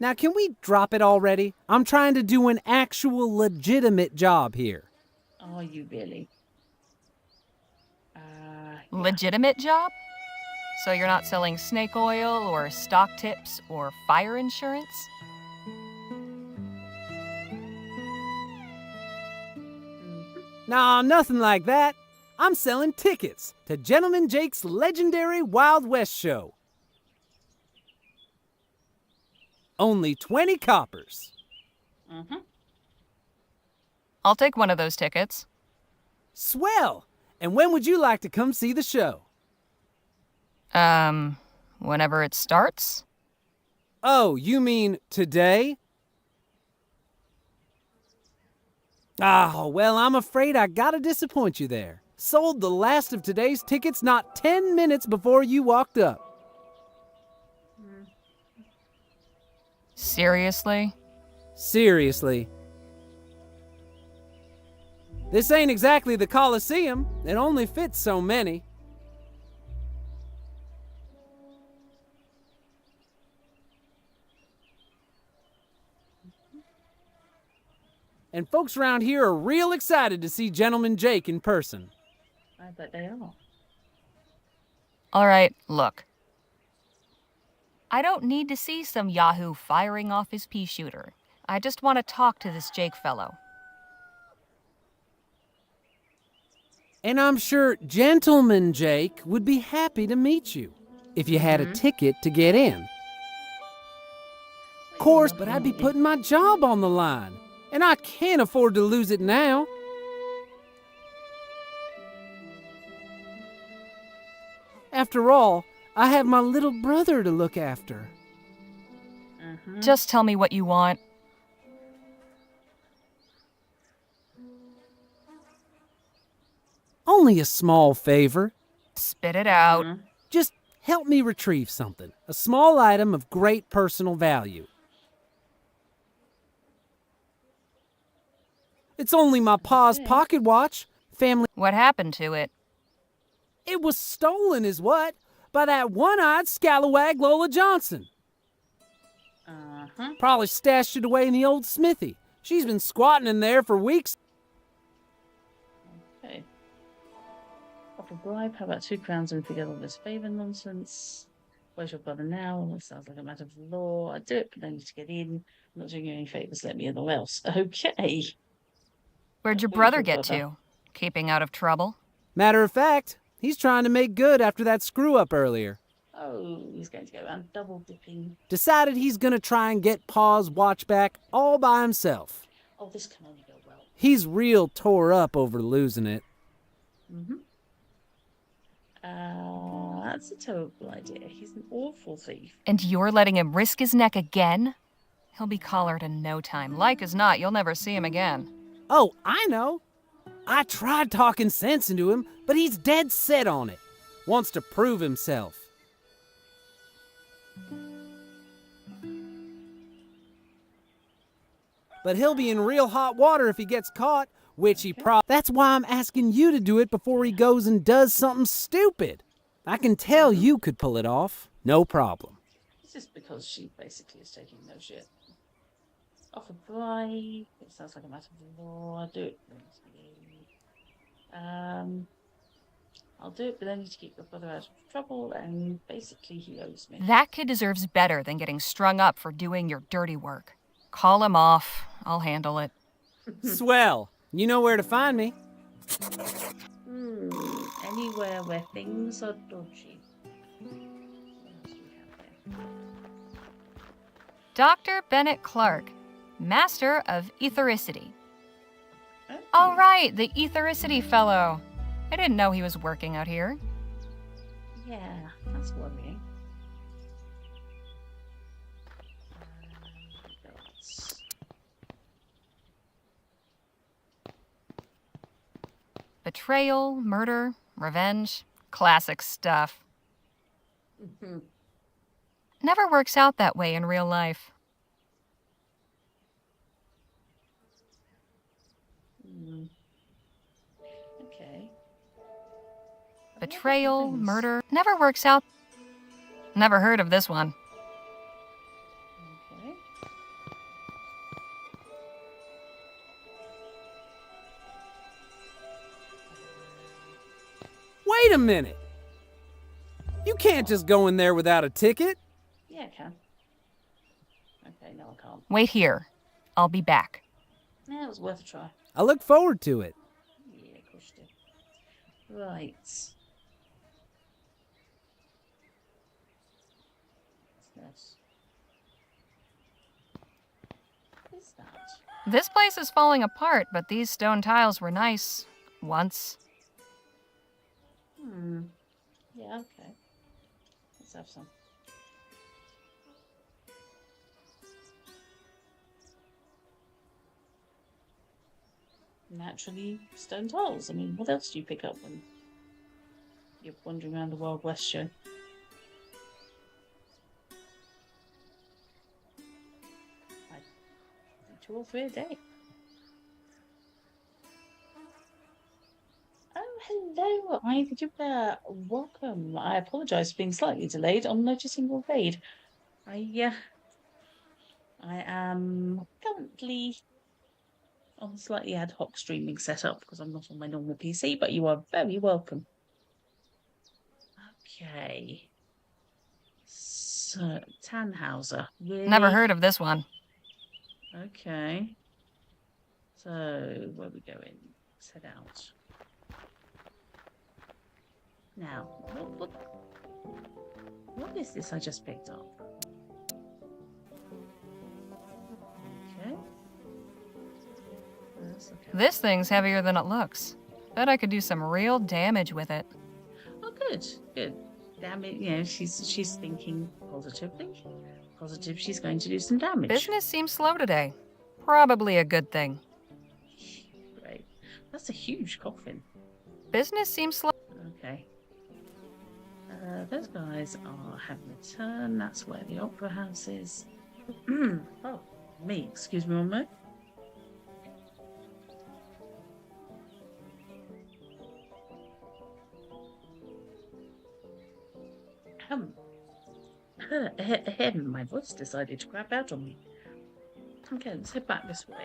Now, can we drop it already? I'm trying to do an actual legitimate job here. Are you really? Legitimate job? So you're not selling snake oil or stock tips or fire insurance? Nah, nothing like that. I'm selling tickets to Gentleman Jake's legendary Wild West show. Only 20 coppers. I'll take one of those tickets. Swell! And when would you like to come see the show? Whenever it starts? Oh, you mean today? Ah, well, I'm afraid I gotta disappoint you there. Sold the last of today's tickets not 10 minutes before you walked up. Seriously? Seriously. This ain't exactly the Coliseum. It only fits so many. And folks around here are real excited to see Gentleman Jake in person. I bet they are. All right, look. I don't need to see some yahoo firing off his pea shooter. I just want to talk to this Jake fellow. And I'm sure Gentleman Jake would be happy to meet you if you had a ticket to get in. Of course, but I'd be putting my job on the line, and I can't afford to lose it now. After all, I have my little brother to look after. Just tell me what you want. Only a small favor. Spit it out. Just help me retrieve something. A small item of great personal value. It's only my pa's pocket watch. Family. What happened to it? It was stolen, is what? By that one-eyed scalawag Lola Johnson. Probably stashed it away in the old smithy. She's been squatting in there for weeks. Okay. Offer bribe. How about 2 crowns and forget all this favour nonsense? Where's your brother now? That sounds like a matter of law. I do it, but I need to get in. I'm not doing you any favours. Let me in or else. Okay. Where'd your brother get to? Keeping out of trouble? Matter of fact, he's trying to make good after that screw-up earlier. Oh, he's going to go around double dipping. Decided he's gonna try and get pa's watch back all by himself. Oh, this can only go well. He's real tore up over losing it. That's a terrible idea. He's an awful thief. And you're letting him risk his neck again? He'll be collared in no time. Like as not, you'll never see him again. Oh, I know. I tried talking sense into him, but he's dead set on it. Wants to prove himself. But he'll be in real hot water if he gets caught, which he That's why I'm asking you to do it before he goes and does something stupid. I can tell you could pull it off. No problem. It's just because she basically is taking no shit. Offer bribe. It sounds like a matter of law. I do it. I'll do it, but then you need to keep your brother out of trouble, and basically he owes me. That kid deserves better than getting strung up for doing your dirty work. Call him off. I'll handle it. Swell. You know where to find me. Anywhere where things are dodgy. What else do we have here? Dr. Bennett Clark, Master of Ethericity. Oh. All right, the Ethericity fellow. I didn't know he was working out here. Yeah, that's worrying. Betrayal, murder, revenge. Classic stuff. Never works out that way in real life. Okay. Betrayal, murder. Never works out. Never heard of this one. Okay. Wait a minute! You can't just go in there without a ticket. Yeah, I can. Okay, no, I can't. Wait here. I'll be back. Yeah, it was worth a try. I look forward to it. Yeah, of course you do. Right. What's this? What is that? This place is falling apart, but these stone tiles were nice. Once. Yeah, okay. Let's have some. Naturally, stone tiles. I mean, what else do you pick up when you're wandering around the Wild West show? Like 2 or 3 a day. Oh, hello, welcome. I apologise for being slightly delayed on noticing your raid. I am currently on a slightly ad hoc streaming setup because I'm not on my normal PC, but you are very welcome. Okay. So, Tannhauser. Really? Never heard of this one. Okay. So, where are we going? Let's head out. Now, what is this I just picked up? Okay. That's okay. This thing's heavier than it looks. Bet I could do some real damage with it. Oh, good, good. Damn it, you know, she's thinking positively. Positive, she's going to do some damage. Business seems slow today. Probably a good thing. Great. That's a huge coffin. Business seems slow. Okay. Those guys are having a turn. That's where the opera house is. Oh, me. Excuse me one moment. My voice decided to crap out on me. Okay, let's head back this way.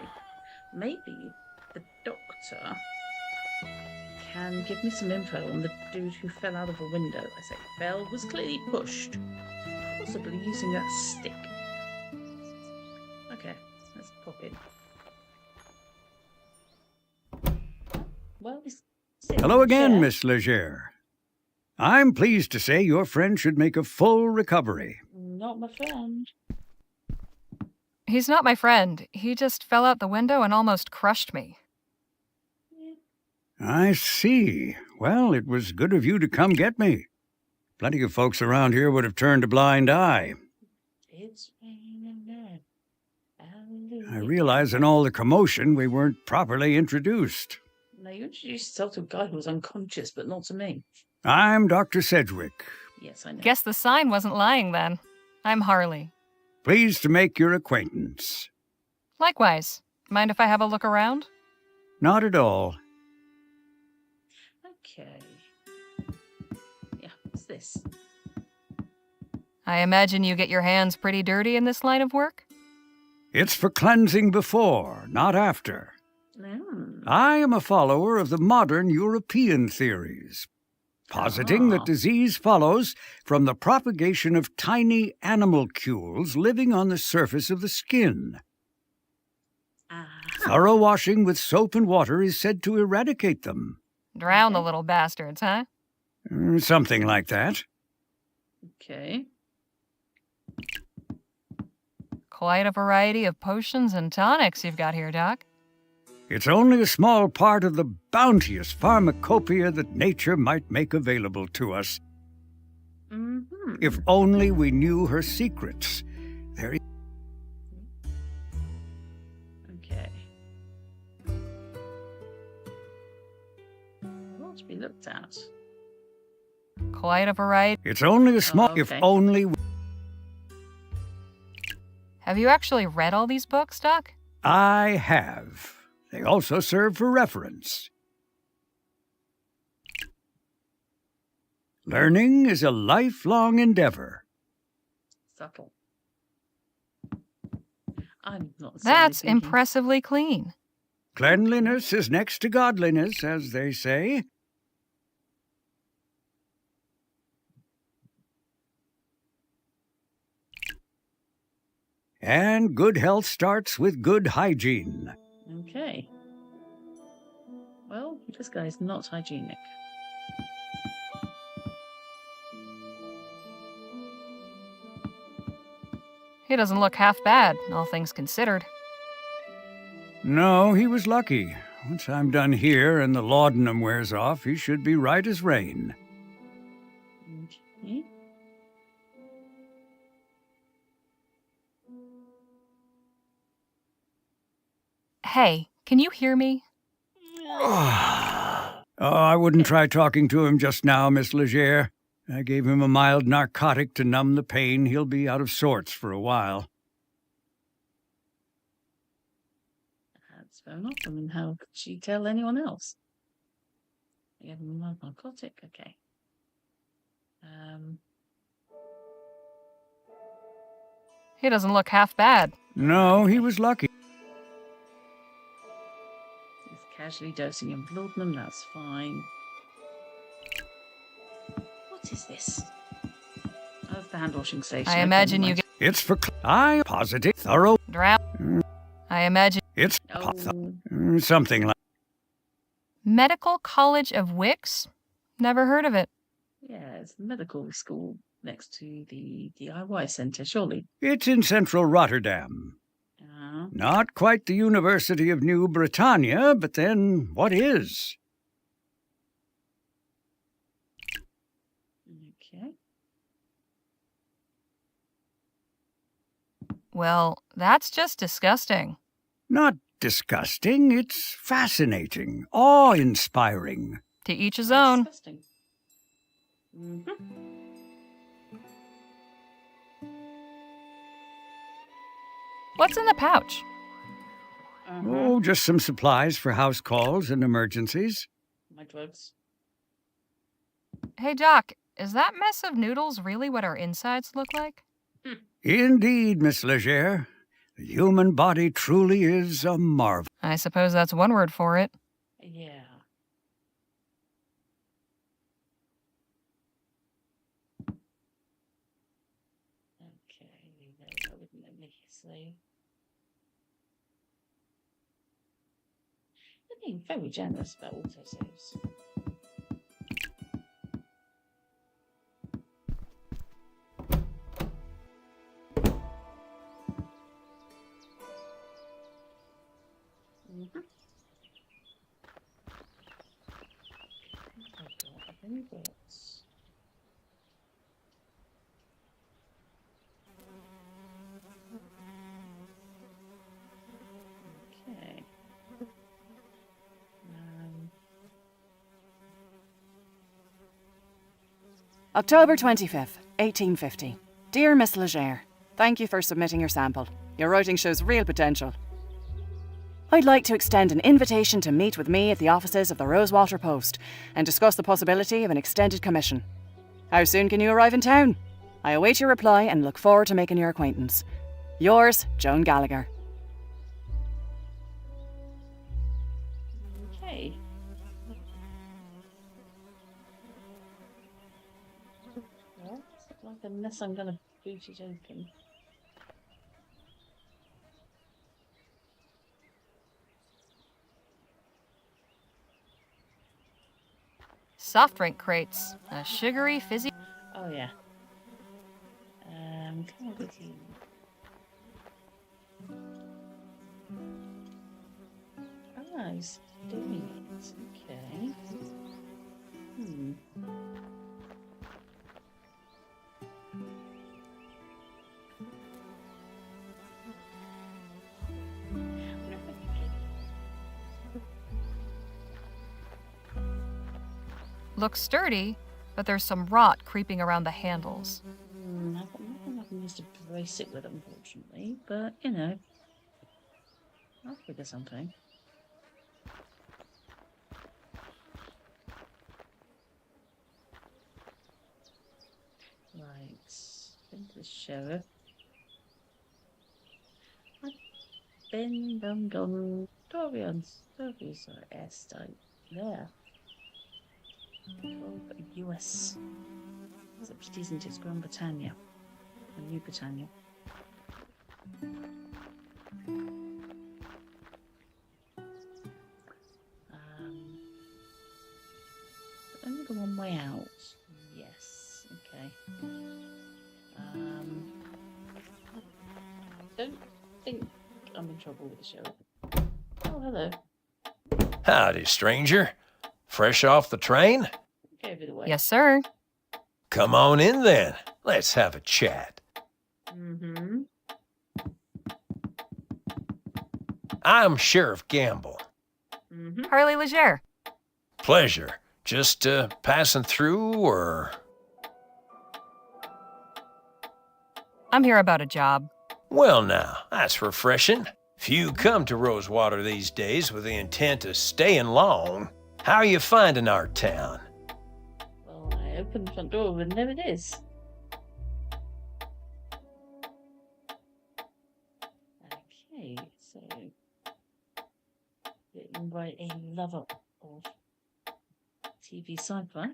Maybe the doctor can give me some info on the dude who fell out of a window. I say fell, was clearly pushed, possibly using that stick. Okay, let's pop in. Well, Hello again, chair. Miss Leger. I'm pleased to say your friend should make a full recovery. Not my friend. He's not my friend. He just fell out the window and almost crushed me. I see. Well, it was good of you to come get me. Plenty of folks around here would have turned a blind eye. It's raining men. Hallelujah. I realize in all the commotion we weren't properly introduced. Now, you introduced yourself to a guy who was unconscious, but not to me. I'm Dr. Sedgwick. Yes, I know. Guess the sign wasn't lying then. I'm Harley. Pleased to make your acquaintance. Likewise. Mind if I have a look around? Not at all. Okay. Yeah, what's this? I imagine you get your hands pretty dirty in this line of work? It's for cleansing before, not after. Mm. I am a follower of the modern European theories. positing that disease follows from the propagation of tiny animalcules living on the surface of the skin. Thorough washing with soap and water is said to eradicate them. Drown the little bastards, huh? Something like that. Okay. Quite a variety of potions and tonics you've got here, Doc. It's only a small part of the bounteous pharmacopoeia that nature might make available to us. If only we knew her secrets. Okay. What to be looked at? Quite a variety. It's only a small... okay. If only... Have you actually read all these books, Doc? I have. They also serve for reference. Learning is a lifelong endeavor. Subtle. I'm not. That's thinking. impressively clean. Cleanliness is next to godliness, as they say. And good health starts with good hygiene. Okay. Well, this guy's not hygienic. He doesn't look half bad, all things considered. No, he was lucky. Once I'm done here and the laudanum wears off, he should be right as rain. Okay. Hey, can you hear me? Oh, I wouldn't try talking to him just now, Miss Legere. I gave him a mild narcotic to numb the pain. He'll be out of sorts for a while. That's fair enough. I mean, how could she tell anyone else? You have a mild narcotic? Okay. He doesn't look half bad. No, he was lucky. He's casually dosing him laudanum, that's fine. What is this? Oh, that's the hand washing station. I imagine you get It's for... I positive, thorough... drown. I imagine It's... Oh. something like... Medical College of Wicks? Never heard of it. Yeah, it's the medical school next to the DIY centre, surely. It's in central Rotterdam. Not quite the University of New Britannia, but then what is? Okay. Well, that's just disgusting. Not disgusting, it's fascinating, awe-inspiring. To each his own. Disgusting. What's in the pouch? Oh, just some supplies for house calls and emergencies. My drugs. Hey, Doc, is that mess of noodles really what our insides look like? Indeed, Miss Legere. The human body truly is a marvel. I suppose that's one word for it. Yeah. Okay, that wouldn't let me see. They're being very generous about autosaves. Okay. October 25th, 1850. Dear Miss Legere, thank you for submitting your sample. Your writing shows real potential. I'd like to extend an invitation to meet with me at the offices of the Rosewater Post and discuss the possibility of an extended commission. How soon can you arrive in town? I await your reply and look forward to making your acquaintance. Yours, Joan Gallagher. Okay. Like, unless I'm gonna boot it open. Soft drink crates. A sugary, fizzy... Oh, yeah. Commodity. Oh, he's doing it. Okay. Looks sturdy, but there's some rot creeping around the handles. I've got nothing I can use to brace it with, unfortunately, but, you know, I'll figure something. Right, into the sheriff. I've been done. Dorian's S-type. There. 12 US. Except it isn't, it's Grand Britannia. Or New Britannia. Only the one way out. Yes, okay. Don't think I'm in trouble with the sheriff. Oh, hello. Howdy, stranger. Fresh off the train? Gave it away. Yes, sir. Come on in then. Let's have a chat. I'm Sheriff Gamble. Harley Legere. Pleasure. Just passing through, or... I'm here about a job. Well now, that's refreshing. Few come to Rosewater these days with the intent of staying long. How are you finding our town? Well, I opened the front door and there it is. Okay, so you invite a lover of TV sci-fi.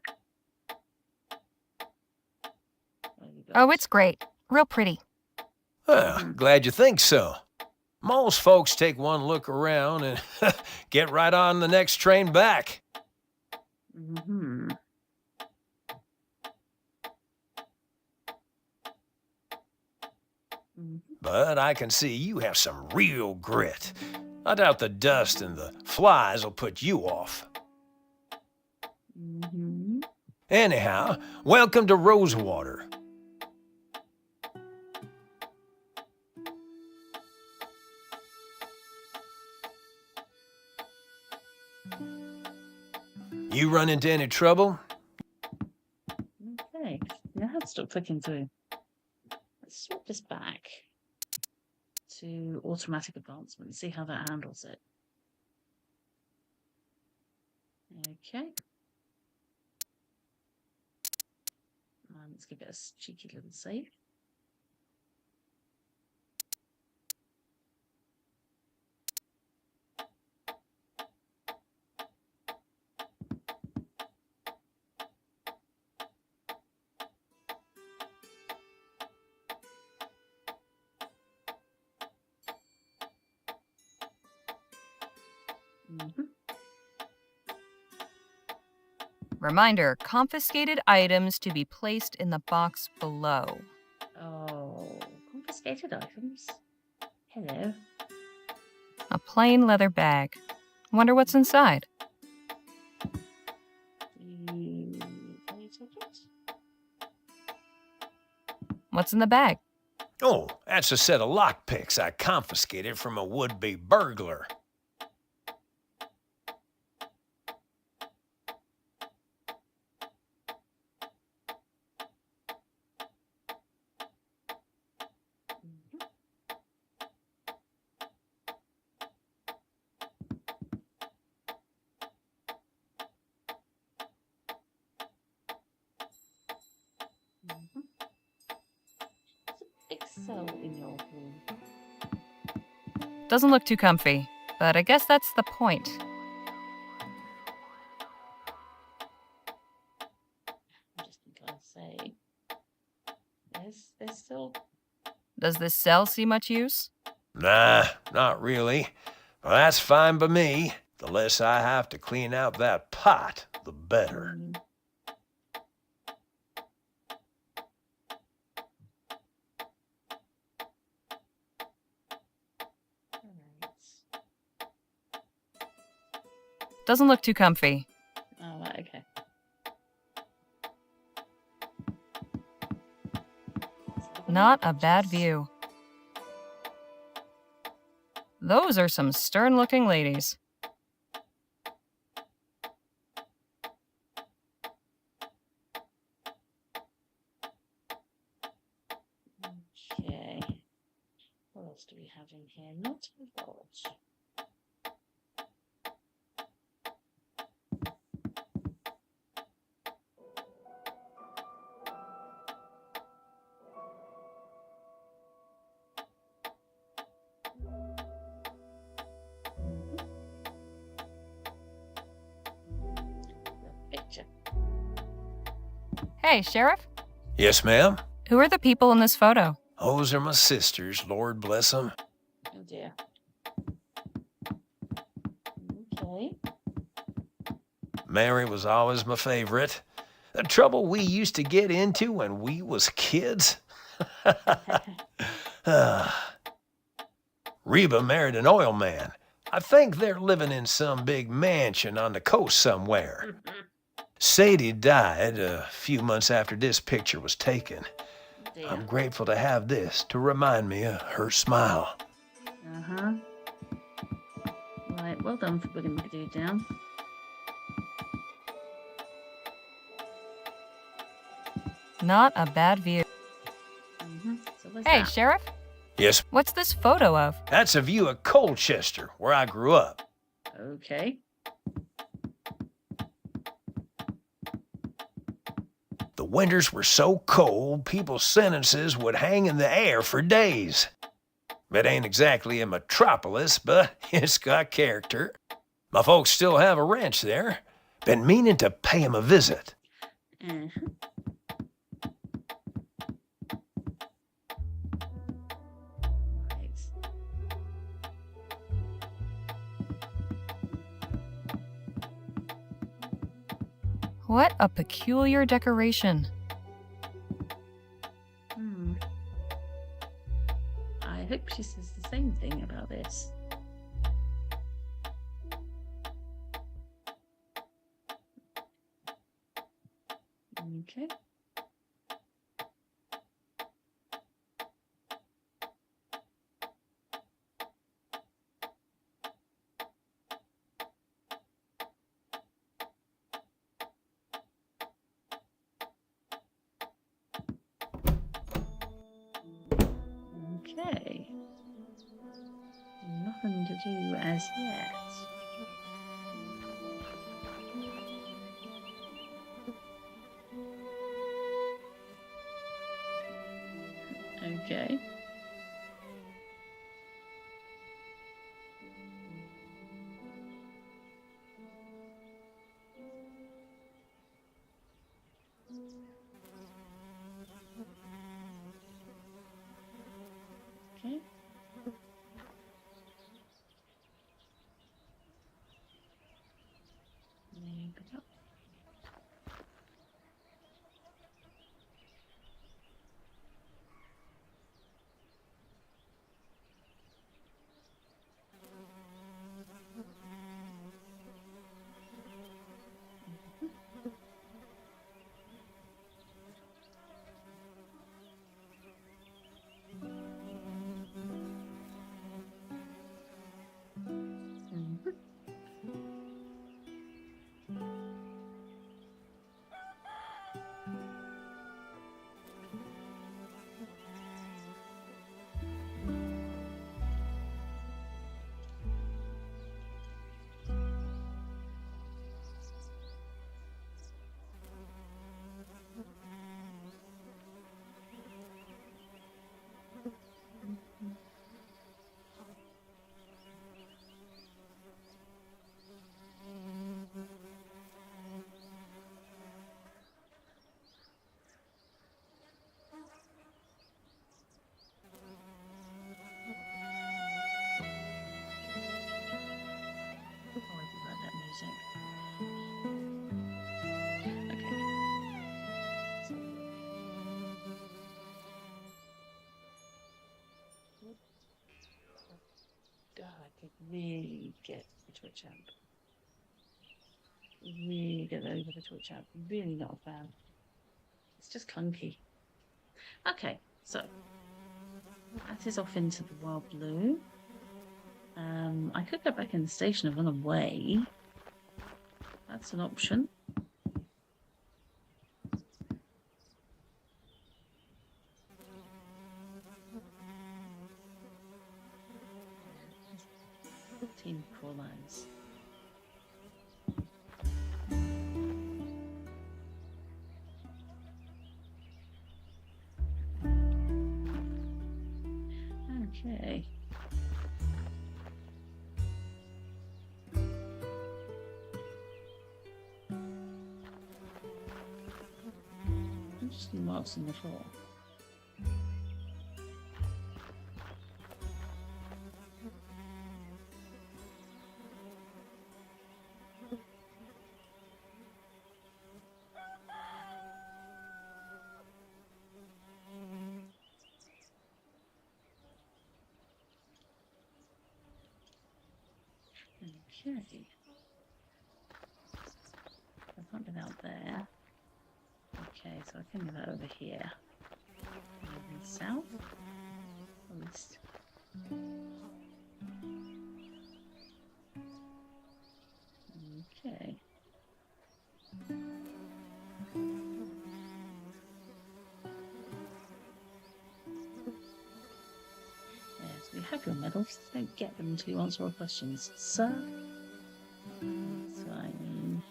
Oh, it's great. Real pretty. Well, glad you think so. Most folks take one look around and get right on the next train back. But I can see you have some real grit. I doubt the dust and the flies will put you off. Anyhow, welcome to Rosewater. You run into any trouble? Okay, now I have to stop clicking through. Let's swap this back to automatic advancement and see how that handles it. Okay. Let's give it a cheeky little save. Reminder, confiscated items to be placed in the box below. Oh, confiscated items. Hello. A plain leather bag. Wonder what's inside. You take it? What's in the bag? Oh, that's a set of lockpicks I confiscated from a would-be burglar. Excel in your room. Doesn't look too comfy, but I guess that's the point. I'm just going to say There's still... Does this cell see much use? Nah, not really. Well, that's fine by me. The less I have to clean out that pot, the better. Doesn't look too comfy. Oh, right, okay. Not a bad view. Those are some stern-looking ladies. Okay. What else do we have in here? Not a lot. Picture. Hey, Sheriff? Yes, ma'am? Who are the people in this photo? Those are my sisters, Lord bless them. Oh dear. Okay. Mary was always my favorite. The trouble we used to get into when we was kids. Reba married an oil man. I think they're living in some big mansion on the coast somewhere. Sadie died a few months after this picture was taken. Dear. I'm grateful to have this to remind me of her smile. Uh-huh. Right, well done for putting the dude down. Not a bad view. So what's Hey, that? Sheriff? Yes, What's this photo of? that's a view of Colchester, where I grew up. Okay. The winters were so cold, people's sentences would hang in the air for days. It ain't exactly a metropolis, but it's got character. My folks still have a ranch there. Been meaning to pay 'em a visit. Uh-huh. Right. What a peculiar decoration. I hope she says the same thing about this. Okay. Okay. Nothing to do as yet. Okay. Okay. There you go. Twitch app. Really get over the Twitch app. Really not a fan. It's just clunky. Okay, so that is off into the wild blue. I could go back in the station and run away. That's an option. Team crawl lines. Okay. Interesting marks on the floor. Okay. I can't get out there. Okay, so I can get over here. Moving south. At least. Okay. Yes, we have your medals. Don't get them until you answer our questions, sir. That's what I mean.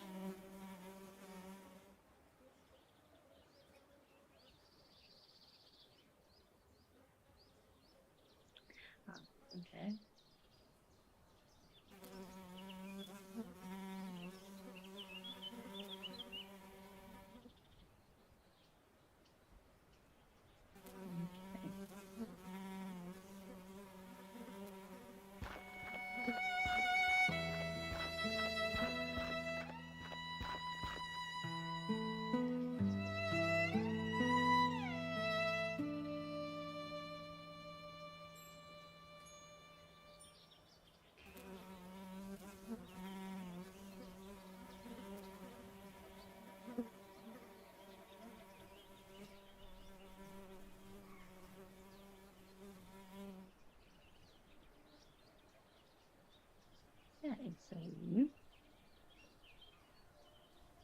Okay. Okay, so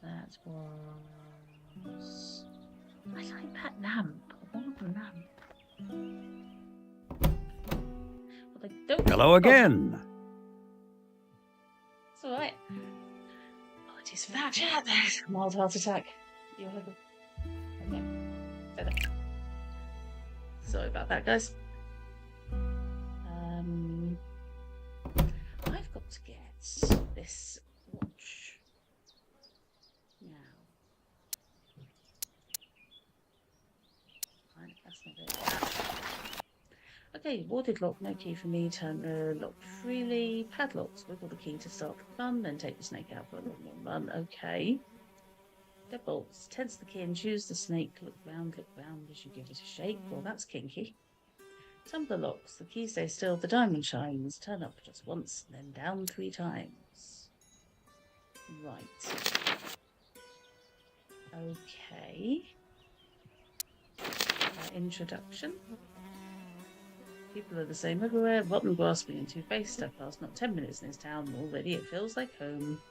that was. I like that lamp. I want the lamp. Well, they don't. Hello again. It's all right. Apologies for that. Yeah, there's a mild heart attack. You're welcome. Okay. Better. Sorry about that, guys. I've got to get this watch now. Right, that's not it. Okay, warded lock, no key for me. Turn the lock freely. Padlocks, wiggle the key to start the fun, then take the snake out for a long run. Okay. Deadbolts, tense the key and choose the snake. Look round as you give it a shake. Well, that's kinky. Tumbler locks, the key stays still, the diamond shines. Turn up just once, then down 3 times. Right. Okay. Introduction. People are the same everywhere. Rotten grasping and two-faced. Step past not 10 minutes in this town. Already it feels like home.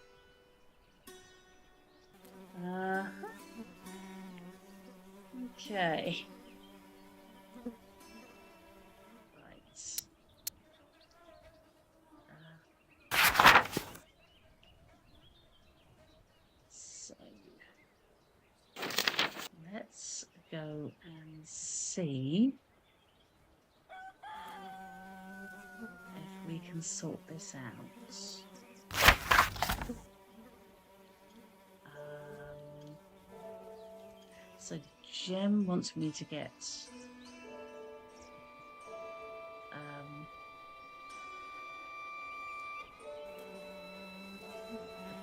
Okay. So let's go and see if we can sort this out. So Jem wants me to get a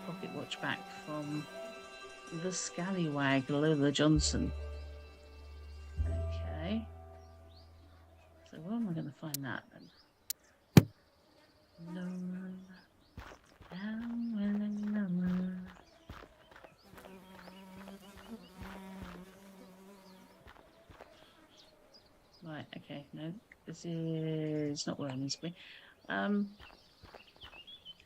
pocket watch back from the scallywag Lola Johnson. Okay. So where am I going to find that then? Lola Right, okay, no. This is not where I need to be.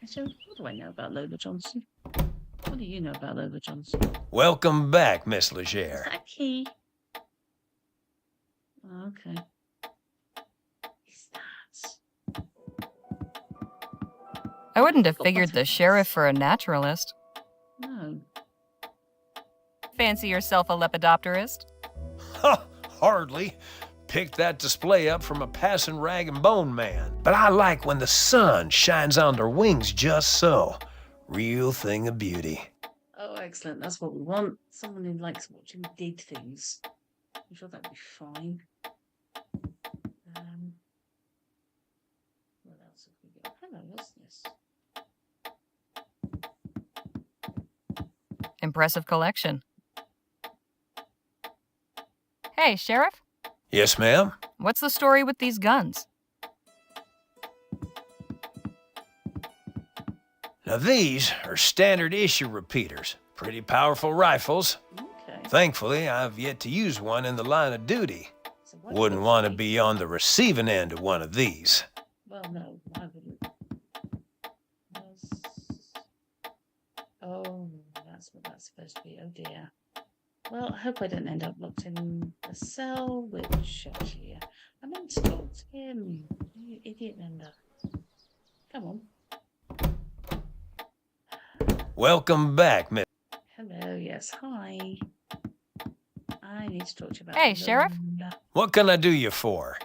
So what do I know about Lola Johnson? What do you know about Lola Johnson? Welcome back, Miss Legere. Is that a key? Okay. Is that? I wouldn't have figured the sheriff for a naturalist. No. Fancy yourself a lepidopterist? Ha! Hardly. Picked that display up from a passing rag and bone man. But I like when the sun shines on their wings just so. Real thing of beauty. Oh, excellent. That's what we want. Someone who likes watching dead things. I'm sure that'd be fine. What else have we got? Hello, what's this? Impressive collection. Hey, Sheriff? Yes, ma'am? What's the story with these guns? Now these are standard issue repeaters. Pretty powerful rifles. Okay. Thankfully, I've yet to use one in the line of duty. So what Wouldn't want to be on the receiving end of one of these. Well, no, I wouldn't. Oh, that's what that's supposed to be. Oh dear. Well, I hope I don't end up locked in a cell, which actually, I meant to talk to him. You idiot, Linda. Come on. Welcome back, Miss. Hello, yes, hi. I need to talk to you about Hey, Sheriff? Linda. What can I do you for?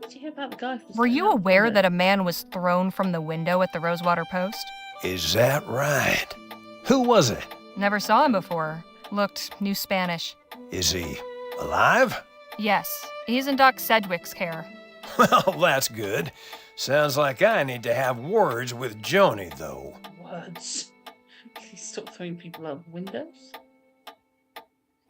Did you hear about the guy who was Were going you out aware with that a man was thrown from the window at the Rosewater Post? Is that right? Who was it? Never saw him before. Looked New Spanish. Is he alive? Yes, he's in Doc Sedgwick's care. Well, that's good. Sounds like I need to have words with Joni, though. words? Can you stop throwing people out of windows?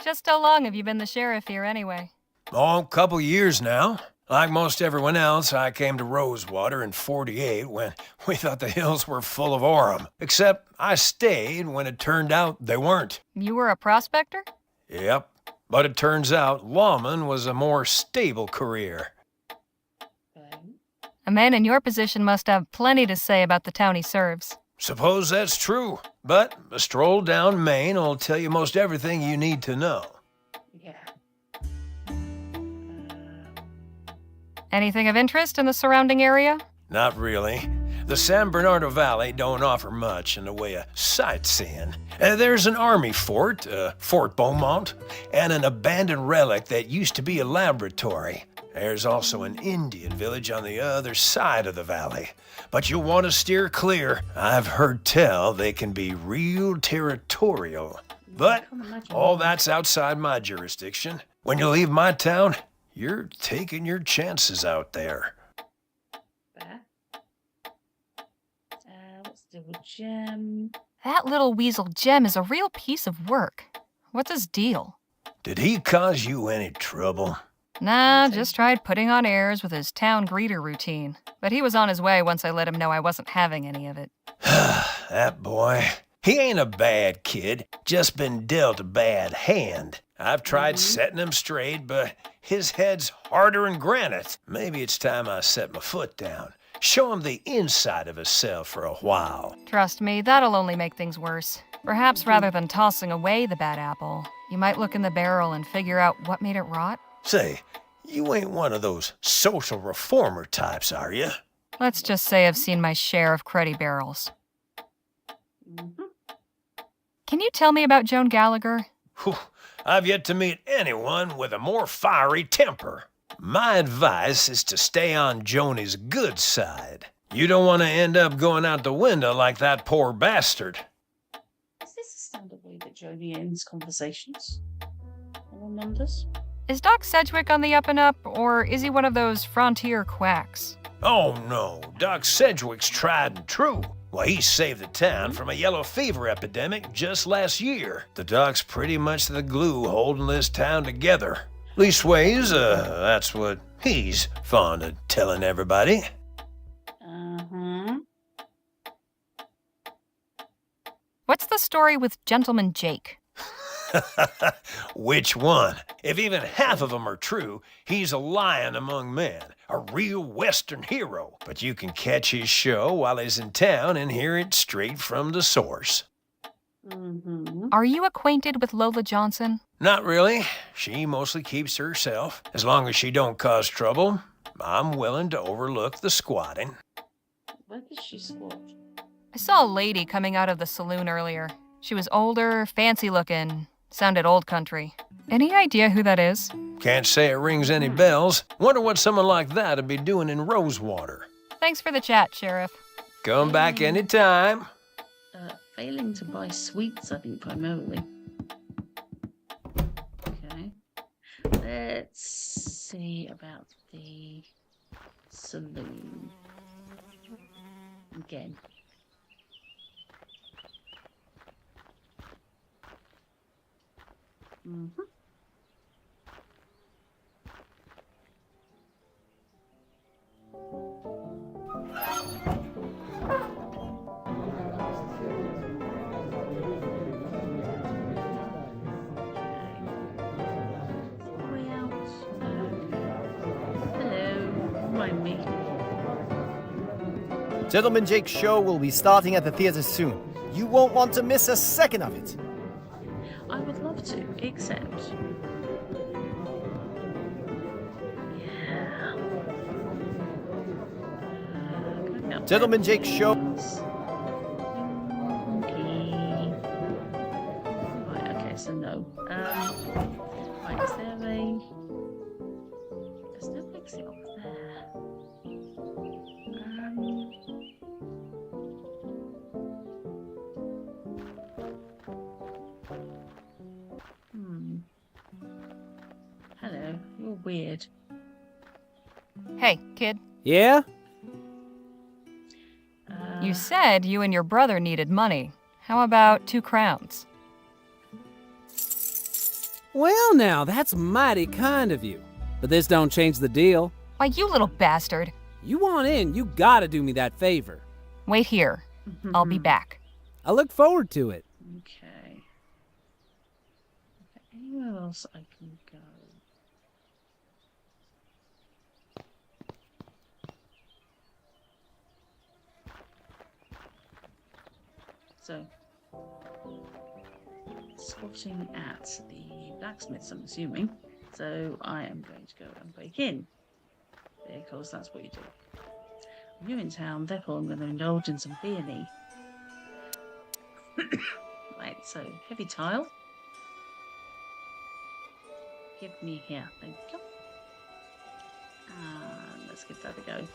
Just how long have you been the sheriff here anyway? Oh, a couple years now. Like most everyone else, I came to Rosewater in '48 when we thought the hills were full of Orem. Except I stayed when it turned out they weren't. You were a prospector? Yep. But it turns out lawman was a more stable career. A man in your position must have plenty to say about the town he serves. Suppose that's true. But a stroll down Main will tell you most everything you need to know. Yeah. Anything of interest in the surrounding area? Not really. The San Bernardino Valley don't offer much in the way of sightseeing. There's an army fort, Fort Beaumont, and an abandoned relic that used to be a laboratory. There's also an Indian village on the other side of the valley. But you'll want to steer clear. I've heard tell they can be real territorial. But all that's outside my jurisdiction. When you leave my town, you're taking your chances out there. Fair. What's the double gem? That little weasel Jem is a real piece of work. What's his deal? Did he cause you any trouble? Nah, just tried putting on airs with his town greeter routine. But he was on his way once I let him know I wasn't having any of it. That boy. He ain't a bad kid, just been dealt a bad hand. I've tried setting him straight, but his head's harder than granite. Maybe it's time I set my foot down. Show him the inside of himself for a while. Trust me, that'll only make things worse. Perhaps rather than tossing away the bad apple, you might look in the barrel and figure out what made it rot. Say, you ain't one of those social reformer types, are you? Let's just say I've seen my share of cruddy barrels. Can you tell me about Joan Gallagher? Whew, I've yet to meet anyone with a more fiery temper. My advice is to stay on Joni's good side. You don't want to end up going out the window like that poor bastard. Is this the standard way that Joni ends conversations? Anyone wonders? Is Doc Sedgwick on the up and up, or is he one of those frontier quacks? Oh no, Doc Sedgwick's tried and true. Well, he saved the town from a yellow fever epidemic just last year. The doc's pretty much the glue holding this town together. Leastways, that's what he's fond of telling everybody. What's the story with Gentleman Jake? Which one? If even half of them are true, he's a lion among men, a real Western hero. But you can catch his show while he's in town and hear it straight from the source. Are you acquainted with Lola Johnson? Not really. She mostly keeps to herself. As long as she don't cause trouble, I'm willing to overlook the squatting. Where does she squat? I saw a lady coming out of the saloon earlier. She was older, fancy-looking, sounded old country. Any idea who that is? Can't say it rings any bells. Wonder what someone like that'd be doing in Rosewater. Thanks for the chat, Sheriff. Come back anytime. Failing to buy sweets, I think, primarily. Okay. Let's see about the saloon. Again. Gentleman Jake's show will be starting at the theater soon. You won't want to miss a second of it. I would love to, except... Yeah. Gentleman Jake's show... Right, okay, so no. Right, is there a... There's no exit off there. Hello, you're weird. Hey, kid. Yeah? You said you and your brother needed money. How about 2 crowns? Well, now, that's mighty kind of you. But this don't change the deal. Why, you little bastard. You want in, you gotta do me that favor. Wait here. I'll be back. I look forward to it. Okay. Anywhere else I can go? So, squatting at the blacksmith's, I'm assuming. So I am going to go and break in, because that's what you do. I'm new in town, therefore I'm going to indulge in some B&E. Right, so heavy tile. Give me here, thank you. And let's give that a go.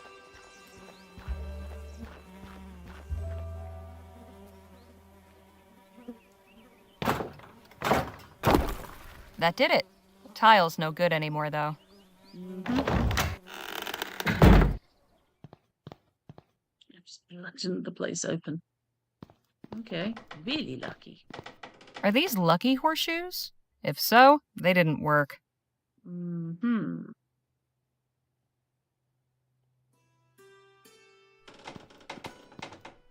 That did it. Tile's no good anymore, though. I've just bludgeoned the place open. Okay, really lucky. Are these lucky horseshoes? If so, they didn't work.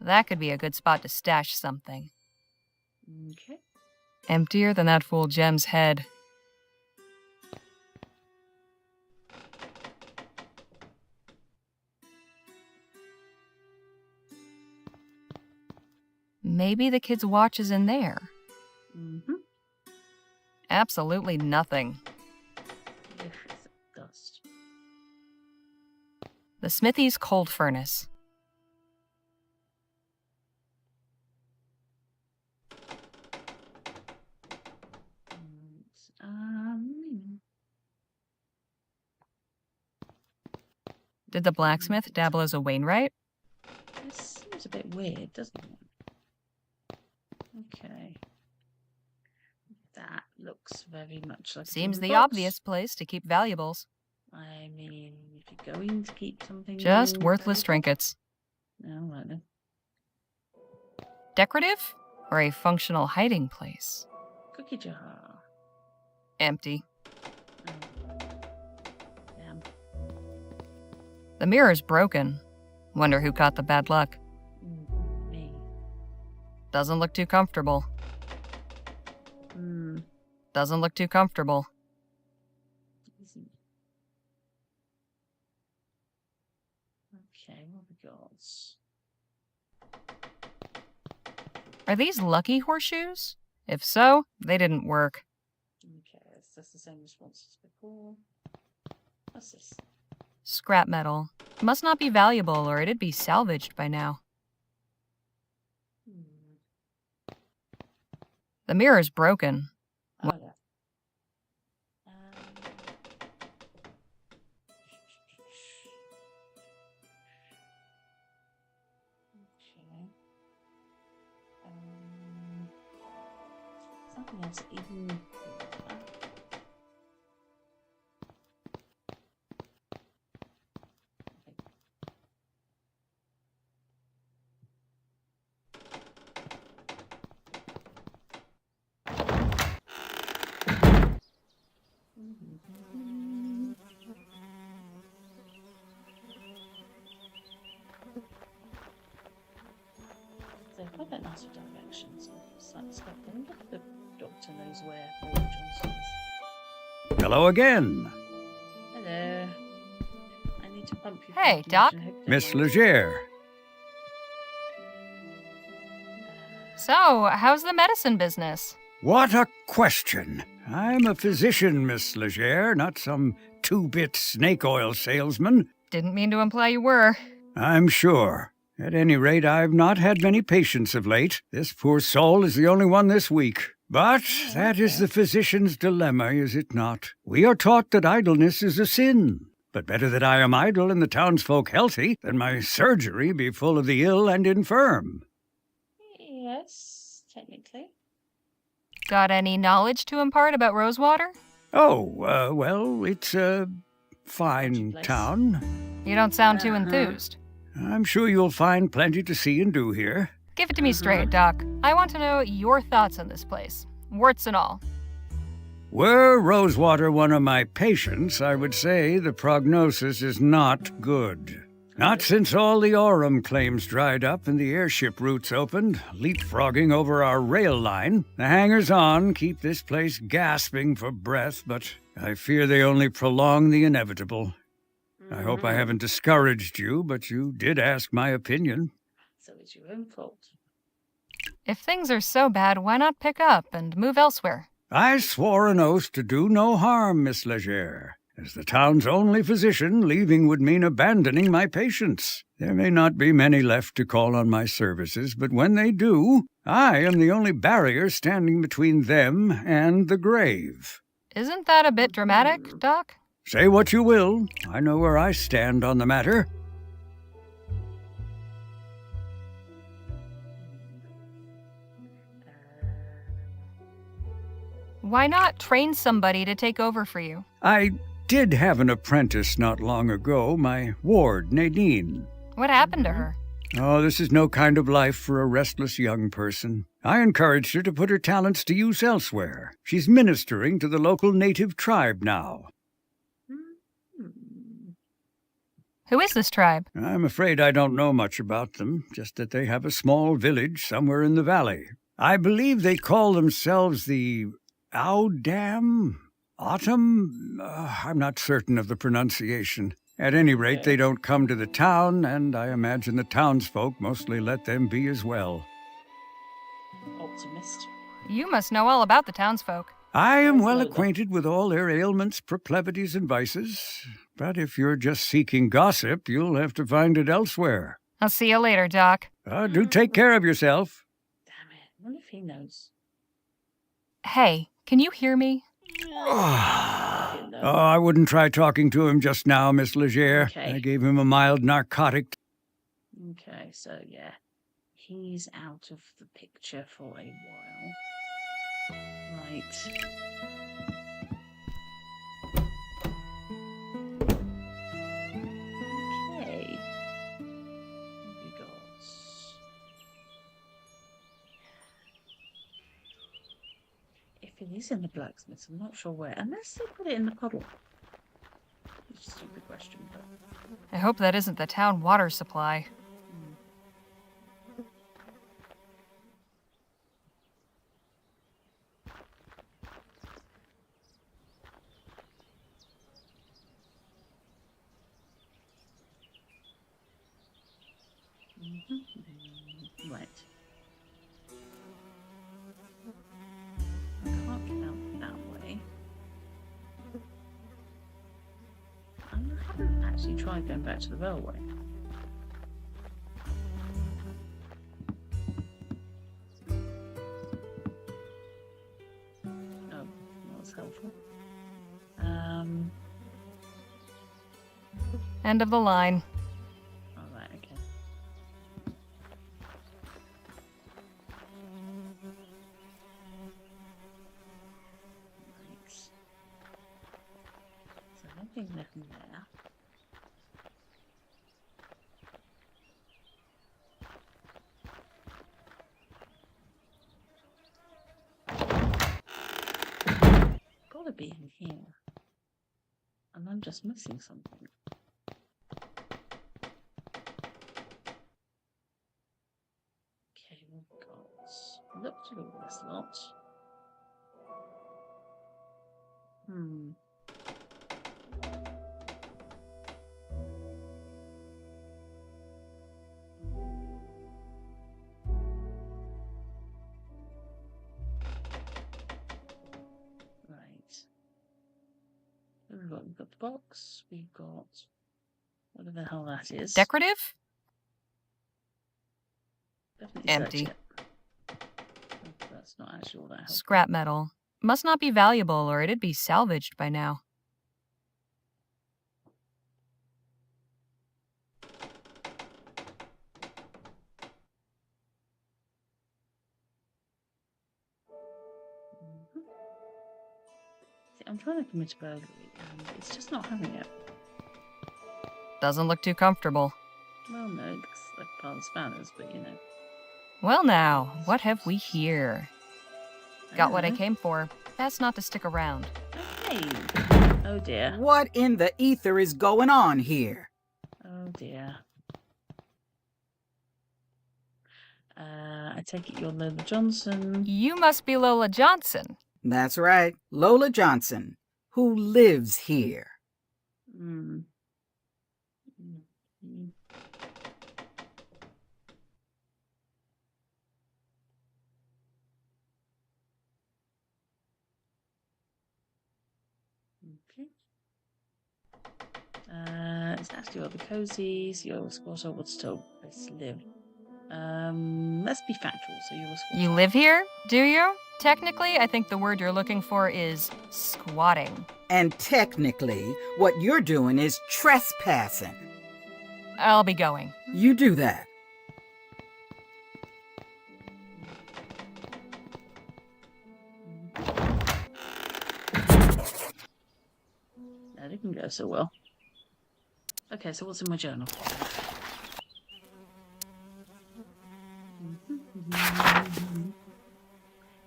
That could be a good spot to stash something. Okay. Emptier than that fool Jem's head. Maybe the kid's watch is in there. Absolutely nothing. Dust. The smithy's cold furnace. Did the blacksmith dabble as a Wainwright? This seems a bit weird, doesn't it? Okay. That looks very much like Seems a the box. obvious place to keep valuables. I mean, if you're going to keep something... Just worthless trinkets. No, right then. Decorative or a functional hiding place? Cookie jar. Empty. Damn. The mirror's broken. Wonder who caught the bad luck. Me. Doesn't look too comfortable. Doesn't look too comfortable. Okay, what have we got? Are these lucky horseshoes? If so, they didn't work. Okay, that's the same response as before. What's this? Scrap metal. Must not be valuable or it'd be salvaged by now. The mirror's broken. Oh, yeah. Okay. Something else even. So if I don't ask for directions, I wonder if the doctor knows where Paul Johnson is. Hello again. Hello. I need to pump you. Hey, Doc. Miss Legere. So, how's the medicine business? What a question. I'm a physician, Miss Legere, not some two-bit snake oil salesman. Didn't mean to imply you were. I'm sure. At any rate, I've not had many patients of late. This poor soul is the only one this week. But that is the physician's dilemma, is it not? We are taught that idleness is a sin. But better that I am idle and the townsfolk healthy than my surgery be full of the ill and infirm. Yes, technically. Got any knowledge to impart about Rosewater? Oh, well, it's a fine town. You don't sound too enthused. I'm sure you'll find plenty to see and do here. Give it to me straight, Doc. I want to know your thoughts on this place. Warts and all. Were Rosewater one of my patients, I would say the prognosis is not good. Not since all the Aurum claims dried up and the airship routes opened, leapfrogging over our rail line. The hangers-on keep this place gasping for breath, but I fear they only prolong the inevitable. I hope I haven't discouraged you, but you did ask my opinion. So it's your own fault. If things are so bad, why not pick up and move elsewhere? I swore an oath to do no harm, Miss Legere. As the town's only physician, leaving would mean abandoning my patients. There may not be many left to call on my services, but when they do, I am the only barrier standing between them and the grave. Isn't that a bit dramatic, Doc? Say what you will. I know where I stand on the matter. Why not train somebody to take over for you? I did have an apprentice not long ago, my ward, Nadine. What happened to her? Oh, this is no kind of life for a restless young person. I encouraged her to put her talents to use elsewhere. She's ministering to the local native tribe now. Who is this tribe? I'm afraid I don't know much about them, just that they have a small village somewhere in the valley. I believe they call themselves the Audam? Autumn? I'm not certain of the pronunciation. At any rate, they don't come to the town, and I imagine the townsfolk mostly let them be as well. Optimist. You must know all about the townsfolk. I am well acquainted with all their ailments, proclivities, and vices. But if you're just seeking gossip, you'll have to find it elsewhere. I'll see you later, Doc. Do take care of yourself. Damn it. I wonder if he knows. Hey, can you hear me? I wouldn't try talking to him just now, Miss Legere. Okay. I gave him a mild narcotic. Okay, so yeah. He's out of the picture for a while. Right. Okay. What have we got? If it is in the blacksmith, I'm not sure where. Unless they put it in the puddle. It's a stupid question, but... I hope that isn't the town water supply. Right. I can't get out that way. I haven't actually tried going back to the railway. Oh, that's helpful. End of the line. Alright, okay. Right. So nothing left there. Gotta be in here. And I'm just missing something. Okay, we've got look through this lot. Right. We've got the box, we've got whatever the hell that is. Decorative? Definitely Empty. search it. Oh, that's not actually all that helpful. Scrap metal. Must not be valuable or it'd be salvaged by now. See, I'm trying to commit a burglary and it's just not having it. Doesn't look too comfortable. Well, no, it looks like a pile of spanners, but you know. Well now, what have we here? Got what I came for. Best not to stick around. Hey! Oh dear. What in the ether is going on here? Oh dear. I take it you're Lola Johnson. You must be Lola Johnson. That's right, Lola Johnson, who lives here. Okay. It's actually got the cozies. You're a squatter. What's to place to live? Let's be factual. So you're a squatter. You live here, do you? Technically, I think the word you're looking for is squatting. And technically, what you're doing is trespassing. I'll be going. You do that. That didn't go so well. Okay, so what's in my journal?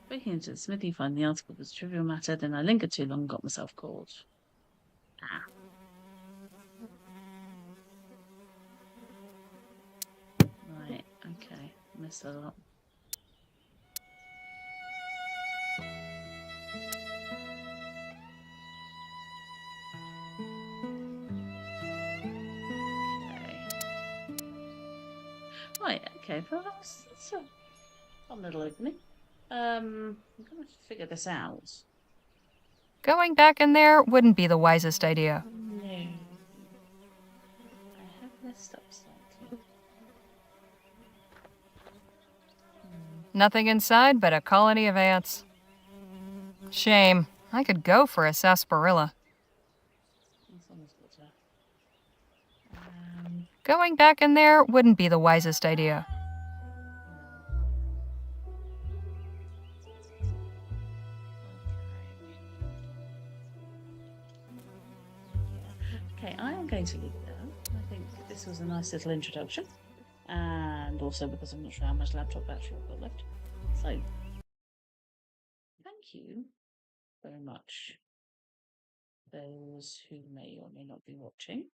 Breaking into the smithy, find the article was a trivial matter, then I lingered too long and got myself caught. Ah. Right, okay. Messed that up. Right, okay, well that's a fun little opening. I'm gonna figure this out. Going back in there wouldn't be the wisest idea. No. I have messed up slightly. Nothing inside but a colony of ants. Shame. I could go for a sarsaparilla. That's almost got to. Going back in there wouldn't be the wisest idea. Okay, I am going to leave it there. I think this was a nice little introduction. And also because I'm not sure how much laptop battery I've got left. So, thank you very much, those who may or may not be watching.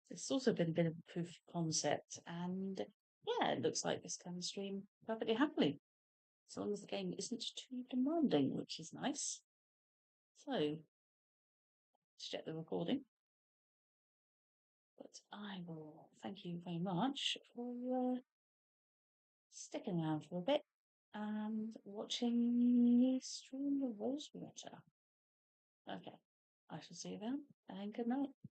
It's also been a bit of a proof of concept, and yeah, it looks like this can stream perfectly happily, as long as the game isn't too demanding, which is nice. So, let's check the recording. But I will thank you very much for sticking around for a bit and watching me stream the Rosewater. Okay, I shall see you then, and good night.